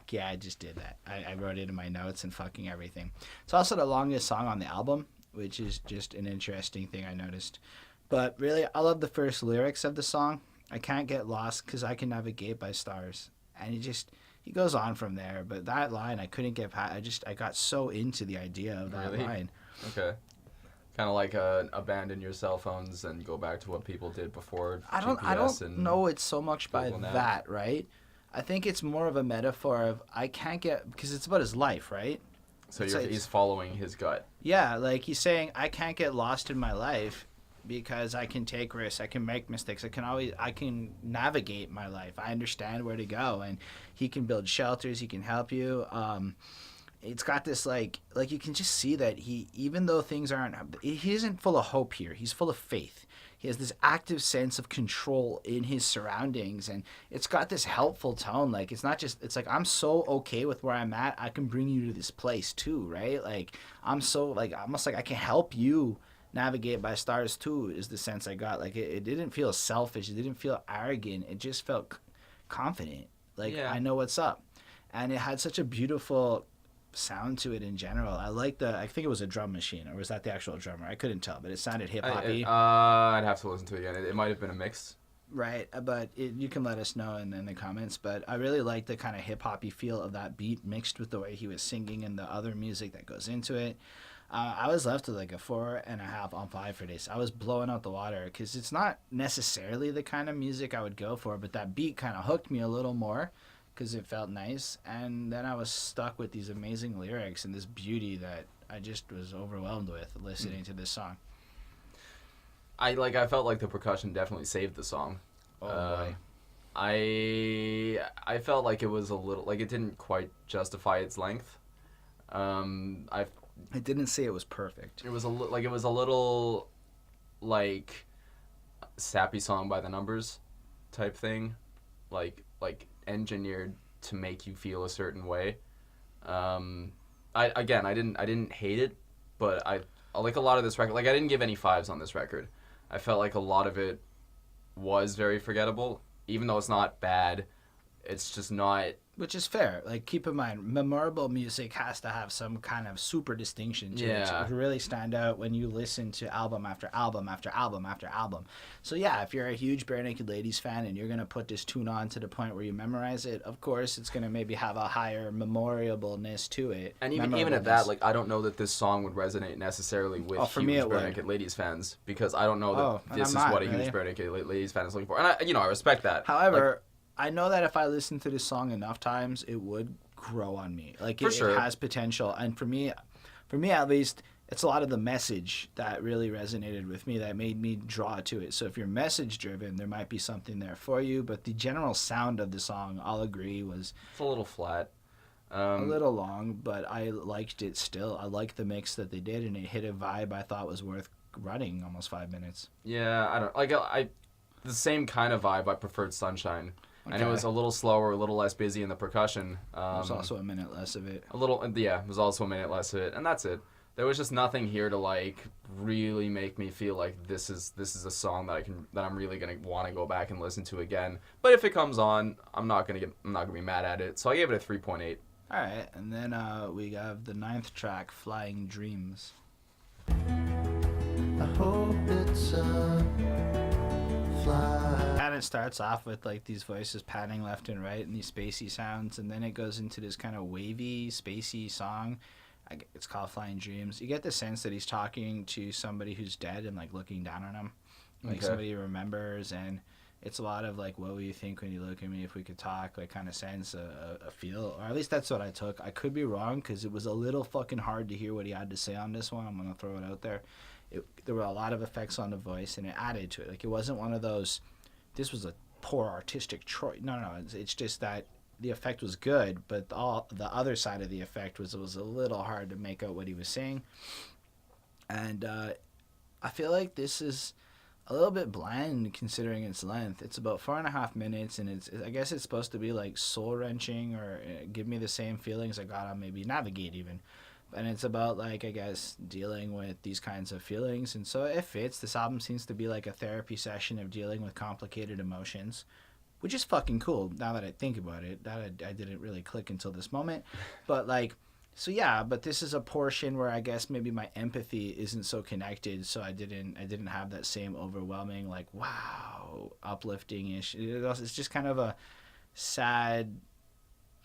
Yeah, I just did that. I wrote it in my notes and fucking everything. It's also the longest song on the album, which is just an interesting thing I noticed. But really, I love the first lyrics of the song. I can't get lost because I can navigate by stars. And he goes on from there. But that line, I couldn't get past. I got so into the idea of that line. Okay. Kind of like abandon your cell phones and go back to what people did before. I don't know it's so much by that, right? I think it's more of a metaphor of I can't get, because it's about his life, right? So he's following his gut. Yeah, like he's saying I can't get lost in my life because I can take risks, I can make mistakes, I can navigate my life. I understand where to go, and he can build shelters, he can help you. It's got this like you can just see that even though things aren't, he isn't full of hope here. He's full of faith. He has this active sense of control in his surroundings, and it's got this helpful tone. Like, it's not just, it's like, I'm so okay with where I'm at, I can bring you to this place too, right? Like, I'm so, like, almost like I can help you navigate by stars too, is the sense I got. Like, it didn't feel selfish, it didn't feel arrogant, it just felt confident. Like, yeah. I know what's up. And it had such a beautiful sound to it in general. I think it was a drum machine, or was that the actual drummer? I couldn't tell, but it sounded hip-hoppy. I'd have to listen to it again. It might have been a mix. Right, but you can let us know in the comments, but I really like the kind of hip-hoppy feel of that beat mixed with the way he was singing and the other music that goes into it. I was left with like a 4.5 on 5 for this. I was blowing out the water because it's not necessarily the kind of music I would go for, but that beat kind of hooked me a little more because it felt nice. And then I was stuck with these amazing lyrics and this beauty that I just was overwhelmed with listening to this song. I felt like the percussion definitely saved the song. Oh boy. I felt like it was a little, like it didn't quite justify its length. I didn't say it was perfect. It was a little like sappy song by the numbers type thing, like engineered to make you feel a certain way. I didn't hate it, but I like a lot of this record. Like I didn't give any 5s on this record. I felt like a lot of it was very forgettable, even though it's not bad. It's just not. Which is fair. Like, keep in mind, memorable music has to have some kind of super distinction to it to really stand out when you listen to album after album after album after album. So, yeah, if you're a huge Barenaked Ladies fan and you're going to put this tune on to the point where you memorize it, of course, it's going to maybe have a higher memorableness to it. And even at that, like, I don't know that this song would resonate necessarily with huge Barenaked Ladies fans, because I don't know that this is what a huge Barenaked Ladies fan is looking for. And I respect that. However, I know that if I listen to this song enough times, it would grow on me. Like, it has potential. And for me at least, it's a lot of the message that really resonated with me that made me draw to it. So if you're message driven, there might be something there for you. But the general sound of the song, I'll agree, it's a little flat. A little long, but I liked it still. I liked the mix that they did, and it hit a vibe I thought was worth running almost 5 minutes. Yeah, I don't like the same kind of vibe. I preferred Sunshine. Okay. And it was a little slower, a little less busy in the percussion. There was also a minute less of it. It was also a minute less of it, and that's it. There was just nothing here to like really make me feel like this is a song that I'm really gonna want to go back and listen to again. But if it comes on, I'm not gonna be mad at it. So I gave it a 3.8. All right, and then we have the 9th track, Flying Dreams. I hope it's And it starts off with like these voices panning left and right and these spacey sounds, and then it goes into this kind of wavy, spacey song. It's called Flying Dreams. You get the sense that he's talking to somebody who's dead and like looking down on him, like somebody he remembers, and it's a lot of like, what will you think when you look at me if we could talk, like kind of sense, a feel, or at least that's what I took. I could be wrong because it was a little fucking hard to hear what he had to say on this one. I'm gonna throw it out there. There were a lot of effects on the voice, and it added to it. Like, it wasn't one of those, this was a poor artistic choice. No. It's just that the effect was good, but the other side of the effect was, it was a little hard to make out what he was saying. And I feel like this is a little bit bland considering its length. It's about 4.5 minutes, and I guess it's supposed to be like soul-wrenching or give me the same feelings I got on maybe Navigate even. And it's about, like, I guess, dealing with these kinds of feelings. And so it fits. This album seems to be like a therapy session of dealing with complicated emotions, which is fucking cool now that I think about it. That I didn't really click until this moment. But, like, so yeah, but this is a portion where I guess maybe my empathy isn't so connected, so I didn't have that same overwhelming, like, wow, uplifting-ish. It's just kind of a sad,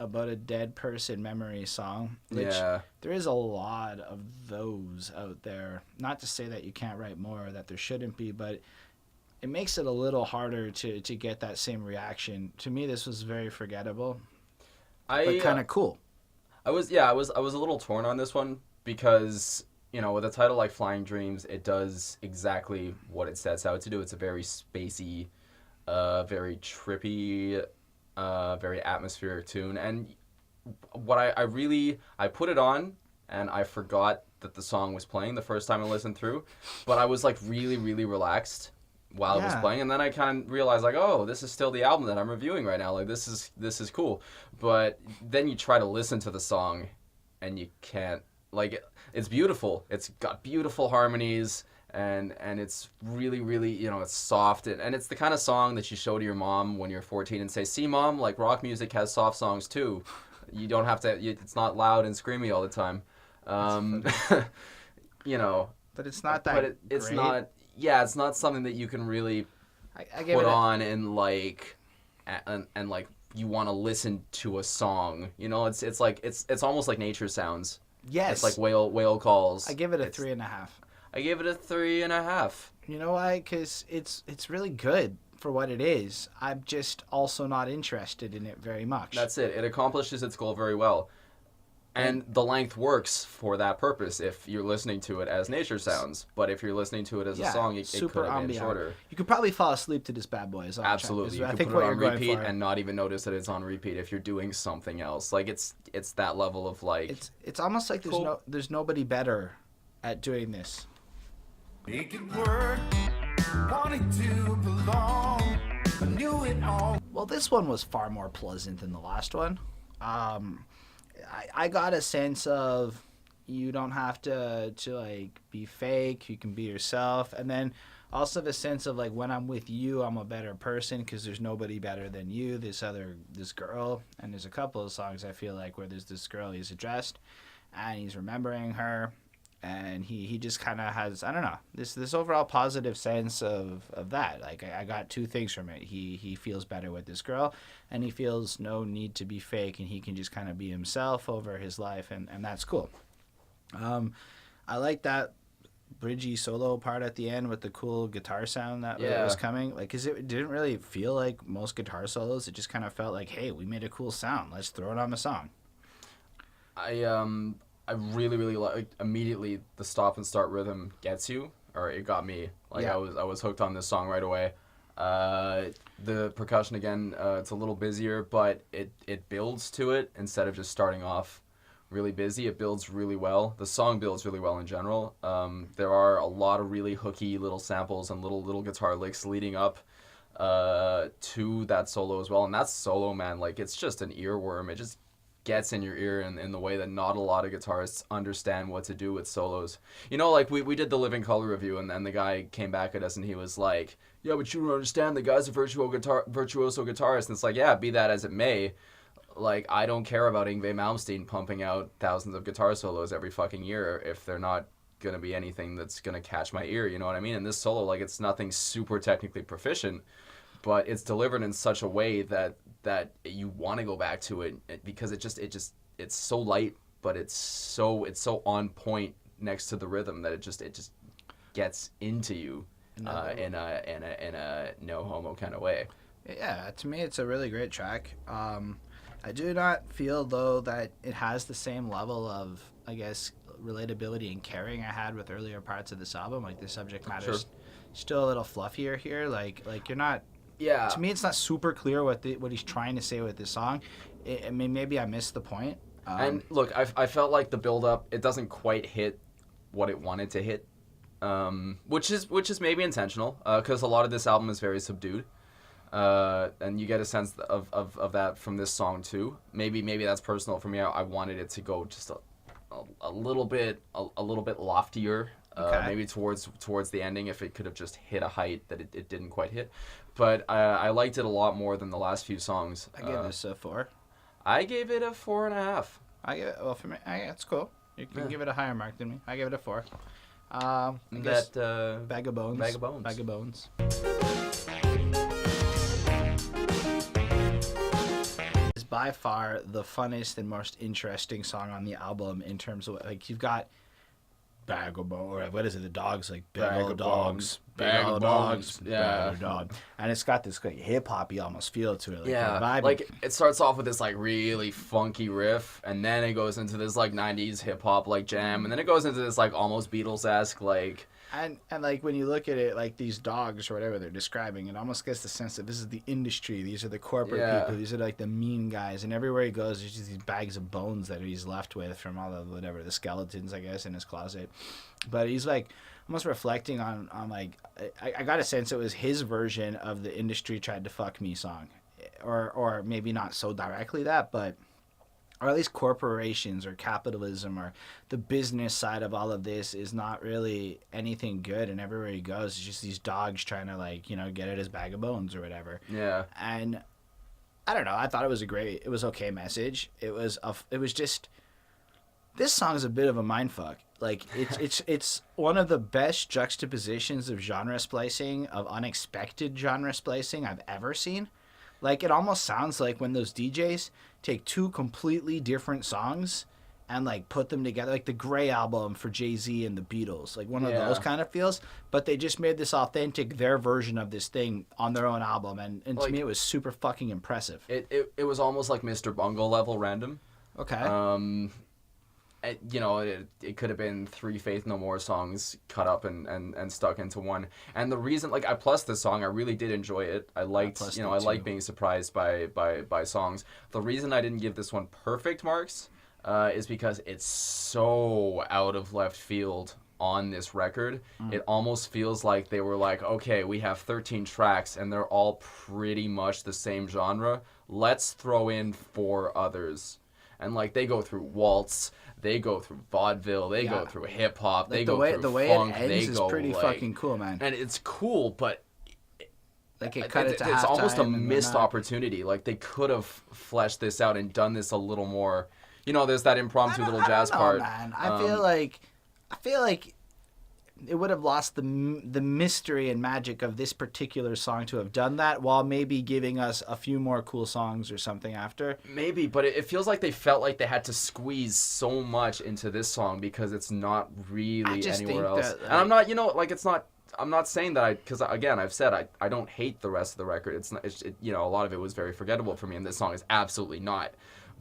about a dead person memory song, which there is a lot of those out there. Not to say that you can't write more or that there shouldn't be, but it makes it a little harder to get that same reaction. To me, this was very forgettable, but kind of cool. I was a little torn on this one because, you know, with a title like Flying Dreams, it does exactly what it sets out to do. It's a very spacey, very trippy, very atmospheric tune. And what I put it on and I forgot that the song was playing the first time I listened through, but I was like really, really relaxed while it was playing, and then I kind of realized, like, oh, this is still the album that I'm reviewing right now. Like, this is cool. But then you try to listen to the song, and you can't. Like, it's beautiful. It's got beautiful harmonies, and it's really, really, you know, it's soft, and it's the kind of song that you show to your mom when you're 14 and say, see, Mom, like, rock music has soft songs too. You don't have to. It's not loud and screamy all the time. You know. But it's not that. But it's great. Not. Yeah, it's not something that you can really put on and like, and like you want to listen to a song. You know, it's like it's almost like nature sounds. Yes. It's like whale calls. I give it a 3.5. I gave it a 3.5. You know why? Because it's really good for what it is. I'm just also not interested in it very much. That's it. It accomplishes its goal very well. And the length works for that purpose if you're listening to it as nature sounds. But if you're listening to it as a song, it could have been shorter. You could probably fall asleep to this bad boy. Absolutely. You could put it on repeat and not even notice that it's on repeat if you're doing something else. Like, it's that level of, like... It's almost like there's nobody better at doing this. Make it work, wanted to belong, I knew it all. Well, this one was far more pleasant than the last one. I got a sense of you don't have to like be fake. You can be yourself, and then also the sense of like when I'm with you, I'm a better person because there's nobody better than you. This girl, and there's a couple of songs I feel like where there's this girl he's addressed, and he's remembering her, and he just kind of has, I don't know, this overall positive sense of that. Like I got two things from it. He feels better with this girl, and he feels no need to be fake, and he can just kind of be himself over his life, and that's cool. I like that bridgy solo part at the end with the cool guitar sound that was coming. Like, 'cause it didn't really feel like most guitar solos. It just kind of felt like, hey, we made a cool sound. Let's throw it on the song. I really, really like immediately the stop and start rhythm gets you, or it got me. Like I was hooked on this song right away. The percussion again, it's a little busier, but it builds to it instead of just starting off really busy. It builds really well. The song builds really well in general. There are a lot of really hooky little samples and little guitar licks leading up to that solo as well. And that solo, man, like it's just an earworm. It just gets in your ear in the way that not a lot of guitarists understand what to do with solos. You know, like we did the Living Colour review, and then the guy came back at us and he was like, yeah, but you don't understand, the guy's a virtuoso guitarist. And it's like, yeah, be that as it may, like I don't care about Yngwie Malmsteen pumping out thousands of guitar solos every fucking year if they're not gonna be anything that's gonna catch my ear, you know what I mean? And this solo, like, it's nothing super technically proficient, but it's delivered in such a way that you want to go back to it because it's so light, but it's so on point next to the rhythm that it just gets into you in a no homo kind of way. Yeah, to me it's a really great track. I do not feel though that it has the same level of, I guess, relatability and caring I had with earlier parts of this album. Like the subject matter's still a little fluffier here. Like you're not. Yeah. To me, it's not super clear what he's trying to say with this song. I mean, maybe I missed the point. And look, I felt like the build-up, it doesn't quite hit what it wanted to hit, which is maybe intentional, because a lot of this album is very subdued, and you get a sense of that from this song too. Maybe that's personal for me. I wanted it to go just a little bit loftier. Maybe towards the ending, if it could have just hit a height that it didn't quite hit. But I liked it a lot more than the last few songs. I gave this a 4. I gave it a 4.5. For me, that's cool. You can give it a higher mark than me. I gave it a 4. Bag of Bones. Bag of Bones. Bag of Bones. It's by far the funnest and most interesting song on the album in terms of, like, you've got Bag of Bones, or what is it? The dogs, like bag of dogs, bag of dogs, bag of dog, and it's got this like hip hoppy almost feel to it. Like, like it starts off with this like really funky riff, and then it goes into this like '90s hip hop like jam, and then it goes into this like almost Beatles-esque like. And like when you look at it, like these dogs or whatever they're describing, it almost gets the sense that this is the industry. These are the corporate people. These are like the mean guys. And everywhere he goes, there's just these bags of bones that he's left with from all the the skeletons, I guess, in his closet. But he's like almost reflecting on like I got a sense it was his version of the industry tried to fuck me song, or maybe not so directly that, but. Or at least corporations or capitalism or the business side of all of this is not really anything good. And everywhere he goes, it's just these dogs trying to, like, you know, get at his bag of bones or whatever. Yeah. And I don't know. I thought it was okay message. It was just, this song is a bit of a mindfuck. Like, it's one of the best juxtapositions of genre splicing, of unexpected genre splicing I've ever seen. Like, it almost sounds like when those DJs take two completely different songs and like put them together, like the Grey album for Jay-Z and the Beatles, like one of those kind of feels. But they just made this authentic, their version of this thing on their own album, and like, to me it was super fucking impressive. It was almost like Mr. Bungle level random. Okay. You know, it could have been 3 Faith No More songs cut up and stuck into one. And the reason, like, I plus this song, I really did enjoy it. I liked, you know, I like being surprised by songs. The reason I didn't give this one perfect marks is because it's so out of left field on this record. It almost feels like they were like, okay, we have 13 tracks and they're all pretty much the same genre. Let's throw in 4 others. And like they go through waltz, they go through vaudeville, they go through hip hop, they go through the way funk, it ends is pretty like, fucking cool, man. And it's cool, but like it cut it to it's almost a halftime missed opportunity. Like they could have fleshed this out and done this a little more. You know, there's that impromptu little jazz part. Man. I feel like it would have lost the mystery and magic of this particular song to have done that, while maybe giving us a few more cool songs or something after. Maybe, but it feels like they felt like they had to squeeze so much into this song because it's not really anywhere else. And I'm not, you know, like it's not. I'm not saying that because again, I've said I don't hate the rest of the record. It's not. You know, a lot of it was very forgettable for me, and this song is absolutely not.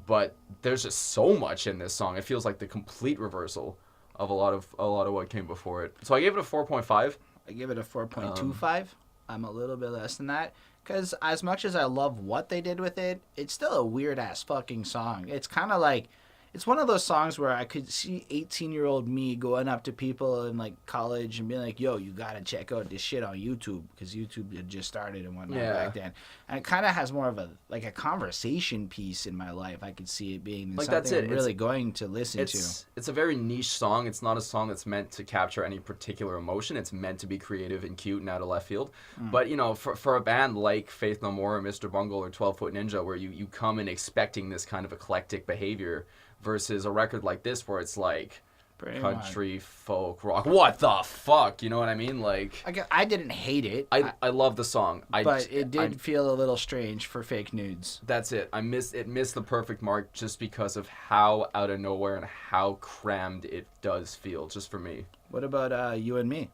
But there's just so much in this song. It feels like the complete reversal of a lot of what came before it. So I gave it a 4.5. I give it a 4.25. I'm a little bit less than that. Because as much as I love what they did with it, it's still a weird-ass fucking song. It's kind of like... It's one of those songs where I could see 18-year-old me going up to people in like college and being like, yo, you got to check out this shit on YouTube, because YouTube had just started and whatnot back then. And it kind of has more of a conversation piece in my life. I could see it being like something I'm really going to listen to. It's a very niche song. It's not a song that's meant to capture any particular emotion. It's meant to be creative and cute and out of left field. But, you know, for a band like Faith No More or Mr. Bungle or 12 Foot Ninja, where you come in expecting this kind of eclectic behavior, versus a record like this where it's like pretty country, much. Folk, rock. What the fuck? You know what I mean? Like I didn't hate it. I love the song. But it did feel a little strange for Fake Nudes. That's it. It missed the perfect mark just because of how out of nowhere and how crammed it does feel, just for me. What about You and Me?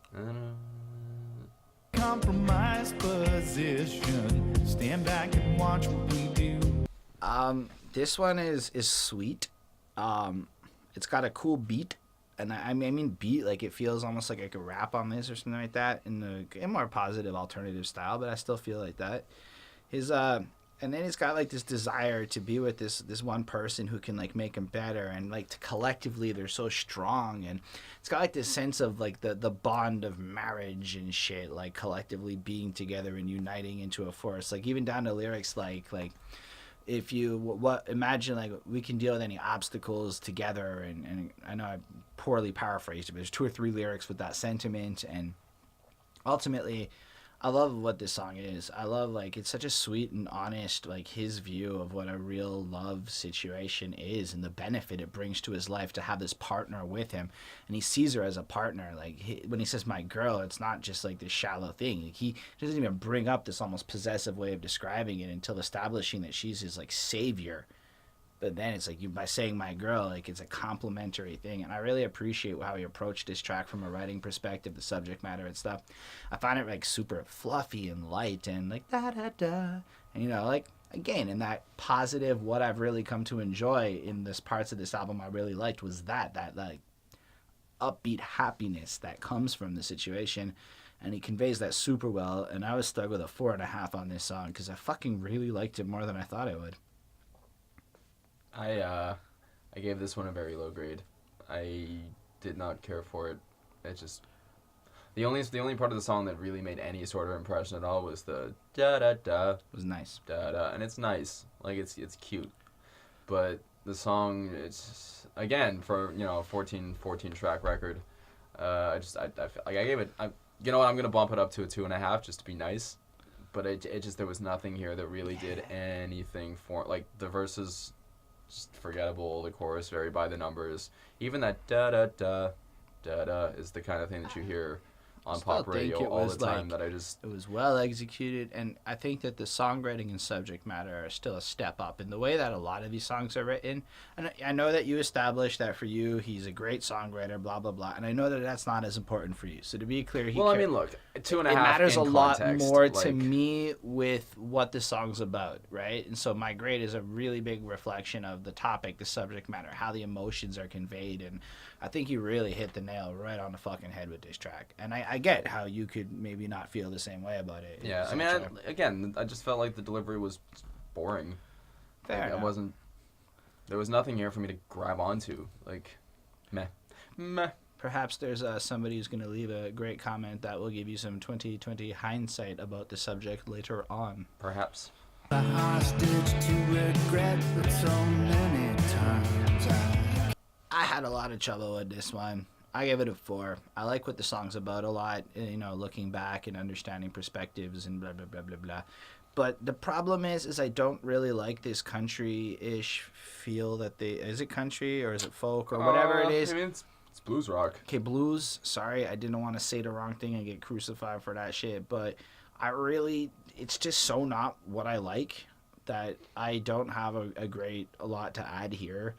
Compromise position. Stand back and watch what we do. This one is sweet. It's got a cool beat, and I mean beat, like it feels almost like I could rap on this or something like that in a more positive alternative style, but I still feel like that. And then he's got like this desire to be with this one person who can like make him better, and like collectively they're so strong, and it's got like this sense of like the bond of marriage and shit, like collectively being together and uniting into a force, like even down to lyrics like if you imagine like we can deal with any obstacles together, and I know I poorly paraphrased it, but there's 2 or 3 lyrics with that sentiment, and ultimately I love what this song is. I love like it's such a sweet and honest, like his view of what a real love situation is and the benefit it brings to his life to have this partner with him, and he sees her as a partner. Like when he says my girl, it's not just like this shallow thing. Like, he doesn't even bring up this almost possessive way of describing it until establishing that she's his like savior. But then it's like by saying my girl, like it's a complimentary thing. And I really appreciate how he approached this track from a writing perspective, the subject matter and stuff. I find it like super fluffy and light and like da da da. And you know, like again, in that positive, what I've really come to enjoy in this parts of this album I really liked was that like upbeat happiness that comes from the situation. And he conveys that super well. And I was stuck with a 4.5 on this song because I fucking really liked it more than I thought I would. I gave this one a very low grade. I did not care for it. It just the only part of the song that really made any sort of impression at all was the da da da. It was nice. Da da, and it's nice. Like it's cute. But the song, it's again for 14 track record. I feel like I gave it. You know what? I'm gonna bump it up to a 2.5 just to be nice. But it just there was nothing here that really did anything for like the verses. Just forgettable. The chorus very by the numbers. Even that da da da da da is the kind of thing that you hear on pop radio all the time that I just... It was well executed, and I think that the songwriting and subject matter are still a step up in the way that a lot of these songs are written. And I know that you established that for you, he's a great songwriter, blah, blah, blah, and I know that that's not as important for you. So to be clear, I mean, look, 2.5 it matters in a lot context, more to me with what the song's about, right? And so my grade is a really big reflection of the topic, the subject matter, how the emotions are conveyed, and I think you really hit the nail right on the fucking head with this track. And I get how you could maybe not feel the same way about it. Yeah, I mean, I just felt like the delivery was boring. Fair enough. It wasn't... There was nothing here for me to grab onto. Like, meh. Perhaps there's somebody who's going to leave a great comment that will give you some 2020 hindsight about the subject later on. Perhaps. A hostage to regret, but so many times I had a lot of trouble with this one. I gave it a 4. I like what the song's about a lot, you know, looking back and understanding perspectives and blah, blah, blah, blah, blah. But the problem is I don't really like this country-ish feel that they... Is it country or is it folk or whatever it is? I mean, it's blues rock. Okay, blues. Sorry, I didn't want to say the wrong thing and get crucified for that shit. But it's just so not what I like that I don't have a lot to add here.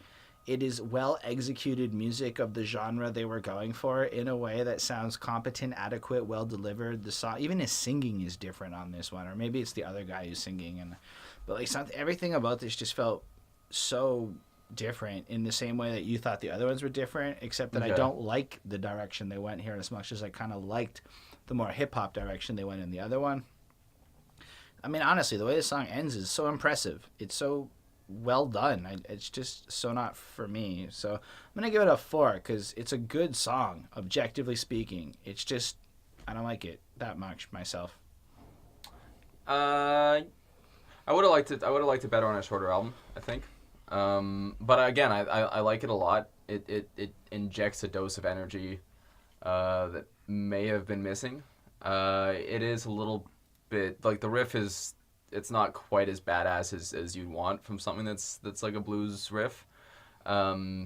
It is well-executed music of the genre they were going for in a way that sounds competent, adequate, well-delivered. The song, even his singing is different on this one, or maybe it's the other guy who's singing. But like everything about this just felt so different in the same way that you thought the other ones were different, except that I don't like the direction they went here as much as I kind of liked the more hip-hop direction they went in the other one. I mean, honestly, the way this song ends is so impressive. It's so well done. It's just so not for me. So I'm gonna give it a 4 because it's a good song, objectively speaking. It's just I don't like it that much myself. I would have liked it better on a shorter album, I think. But again, I like it a lot. It injects a dose of energy that may have been missing. It is a little bit like the riff is. It's not quite as badass as you'd want from something that's like a blues riff. I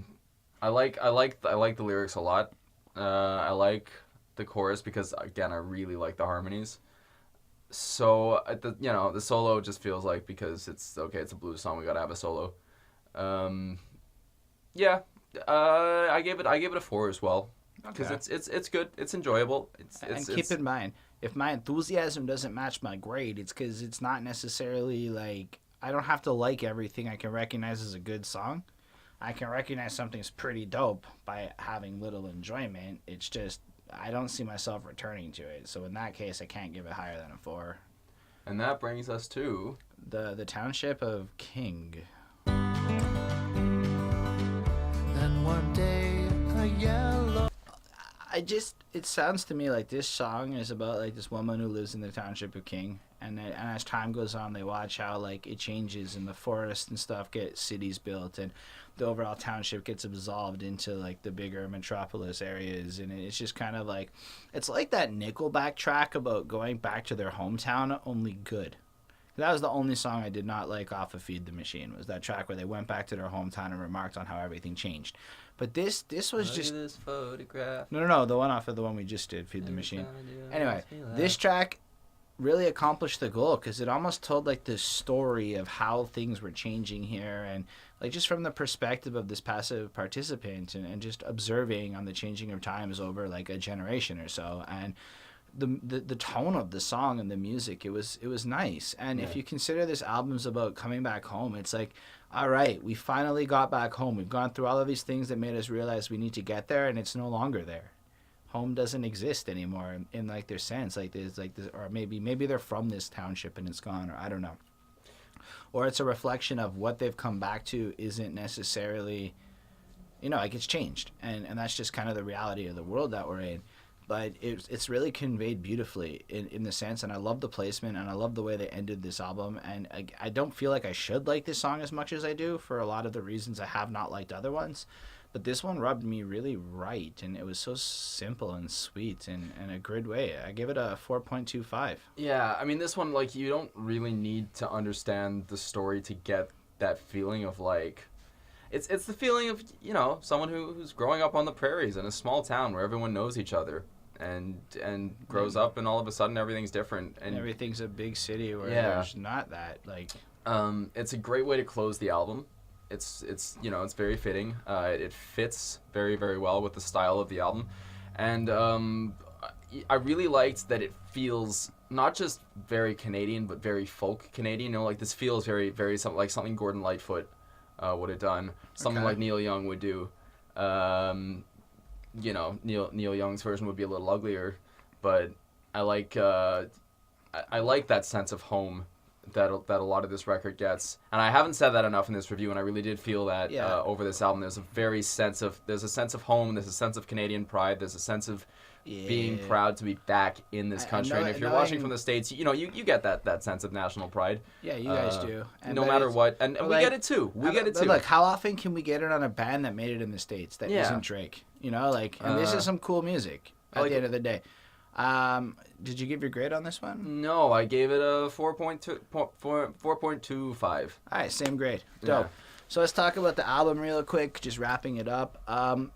like the lyrics a lot. I like the chorus because again I really like the harmonies. So the solo just feels like because it's a blues song, we gotta have a solo. I gave it a 4 as well because it's good, it's enjoyable. Keep in mind, if my enthusiasm doesn't match my grade, it's because it's not necessarily like I don't have to like everything I can recognize as a good song. I can recognize something's pretty dope by having little enjoyment. It's just I don't see myself returning to it. So in that case, I can't give it higher than a 4. And that brings us to the Township of King. Then one day a yellow... It sounds to me like this song is about like this woman who lives in the Township of King, and as time goes on, they watch how like it changes and the forest and stuff get cities built, and the overall township gets absorbed into like the bigger metropolis areas, and it's just kind of like it's like that Nickelback track about going back to their hometown, only good. That was the only song I did not like off of Feed the Machine, was that track where they went back to their hometown and remarked on how everything changed. But this was just... this photograph. No, the one off of the one we just did, Feed the Machine. Anyway, this track really accomplished the goal because it almost told like this story of how things were changing here, and like just from the perspective of this passive participant and just observing on the changing of times over like a generation or so. And the tone of the song and the music, it was nice. And if you consider this album's about coming back home, it's like, all right, we finally got back home. We've gone through all of these things that made us realize we need to get there, and it's no longer there. Home doesn't exist anymore in like their sense, like there's like this, or maybe they're from this township and it's gone, or I don't know, or it's a reflection of what they've come back to isn't necessarily, like it's changed, and that's just kind of the reality of the world that we're in. But it's really conveyed beautifully in the sense, and I love the placement, and I love the way they ended this album, and I don't feel like I should like this song as much as I do for a lot of the reasons I have not liked other ones, but this one rubbed me really right, and it was so simple and sweet in a good way. I give it a 4.25. Yeah, I mean, this one, like, you don't really need to understand the story to get that feeling of, like... It's the feeling of, someone who's growing up on the prairies in a small town where everyone knows each other. and grows up, and all of a sudden everything's different. And everything's a big city where there's not that. Like, it's a great way to close the album. It's it's very fitting. It fits very, very well with the style of the album, and I really liked that it feels not just very Canadian, but very folk Canadian. You know, like this feels very, very like something Gordon Lightfoot would have done, something like Neil Young would do. You know, Neil Young's version would be a little uglier, but I like that sense of home that a lot of this record gets. And I haven't said that enough in this review, and I really did feel that over this album. There's a sense of home, there's a sense of Canadian pride, there's a sense of being proud to be back in this country. And if you're watching from the States, you get that sense of national pride. Yeah, you guys do. And no matter what. And we get it too. We get it too. Look, how often can we get it on a band that made it in the States that isn't Drake? You know, like, and this is some cool music at the end of the day. Did you give your grade on this one? No, I gave it a 4.25. All right, same grade. Dope. Yeah. So let's talk about the album real quick, just wrapping it up.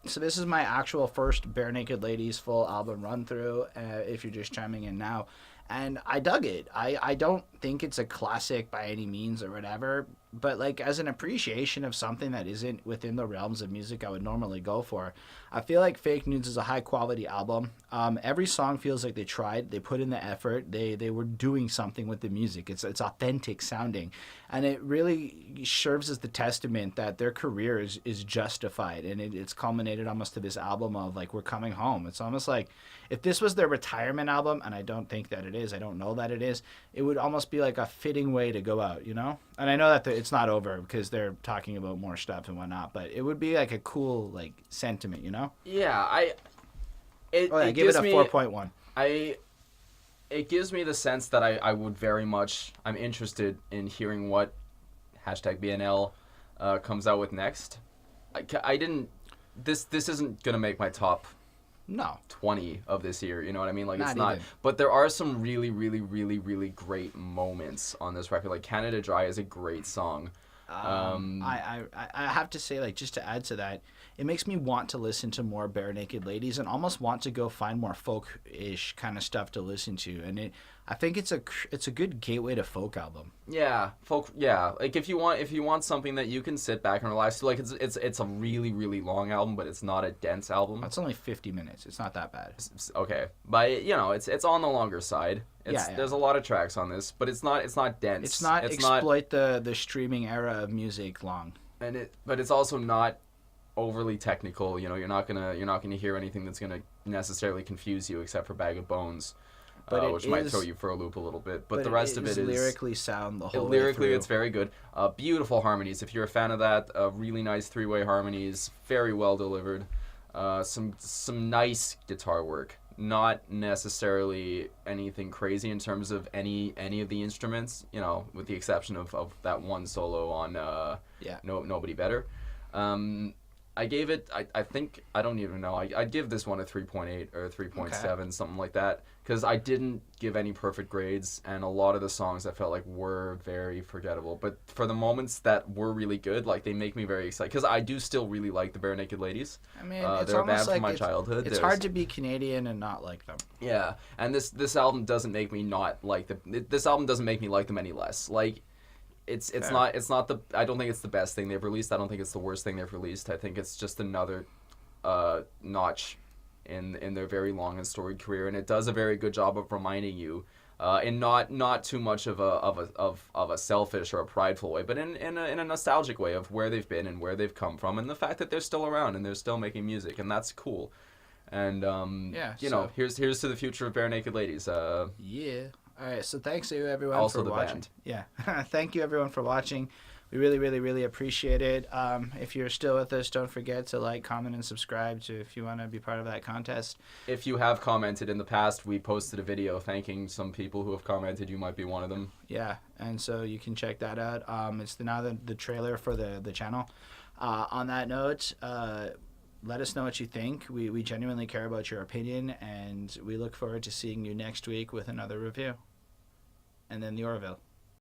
So this is my actual first Barenaked Ladies full album run through, if you're just chiming in now. And I dug it. I don't think it's a classic by any means or whatever, but like as an appreciation of something that isn't within the realms of music I would normally go for, I feel like Fake Nudes is a high quality album. Every song feels like they tried, they put in the effort, they were doing something with the music. It's authentic sounding, and it really serves as the testament that their career is justified, and it's culminated almost to this album of like, we're coming home. It's almost like if this was their retirement album, and I don't think that it is, I don't know that it is, it would almost be like a fitting way to go out, you know? And I know that it's not over because they're talking about more stuff and whatnot, but it would be like a cool like sentiment, you know? Yeah, give it a 4.1. It gives me the sense that I would very much, I'm interested in hearing what #BNL comes out with next. This isn't going to make my top 20 of this year, you know what I mean? Like, it's not. But there are some really, really, really, really great moments on this record. Like, Canada Dry is a great song. I have to say, like, just to add to that, it makes me want to listen to more Barenaked Ladies and almost want to go find more folk-ish kind of stuff to listen to. And I think it's a good gateway to folk album. Yeah, folk. Yeah, like if you want something that you can sit back and relax to, like it's a really, really long album, but it's not a dense album. It's only 50 minutes. It's not that bad. Okay, but it's on the longer side. There's a lot of tracks on this, but it's not dense. It's not exploit the streaming era of music long. But it's also not overly technical. You know, you're not gonna hear anything that's gonna necessarily confuse you, except for Bag of Bones, which might throw you for a loop a little bit. But the rest of it is lyrically sound the whole way lyrically through. It's very good. Beautiful harmonies. If you're a fan of that, really nice three-way harmonies, very well delivered. Some nice guitar work. Not necessarily anything crazy in terms of any of the instruments, you know, with the exception of that one solo on Nobody Better. I gave it, I think, I don't even know, I'd give this one a 3.8 or 3.7, something like that, because I didn't give any perfect grades, and a lot of the songs I felt like were very forgettable, but for the moments that were really good, like, they make me very excited, because I do still really like the Barenaked Ladies. I mean, it's they're almost a band from my childhood. It's hard to be Canadian and not like them. Yeah, and this album doesn't make me not like this album doesn't make me like them any less. Like, it's not the, I don't think it's the best thing they've released. I don't think it's the worst thing they've released. I think it's just another notch in their very long and storied career, and it does a very good job of reminding you, in not too much of a selfish or a prideful way, but in a nostalgic way of where they've been and where they've come from, and the fact that they're still around and they're still making music, and that's cool. And here's to the future of Barenaked Ladies. Yeah. All right, so thanks to everyone also for watching. Band. Yeah, thank you everyone for watching. We really, really, really appreciate it. If you're still with us, don't forget to like, comment, and subscribe if you want to be part of that contest. If you have commented in the past, we posted a video thanking some people who have commented. You might be one of them. Yeah, and so you can check that out. It's now the trailer for the channel. On that note, let us know what you think. We genuinely care about your opinion, and we look forward to seeing you next week with another review. And then the Orville.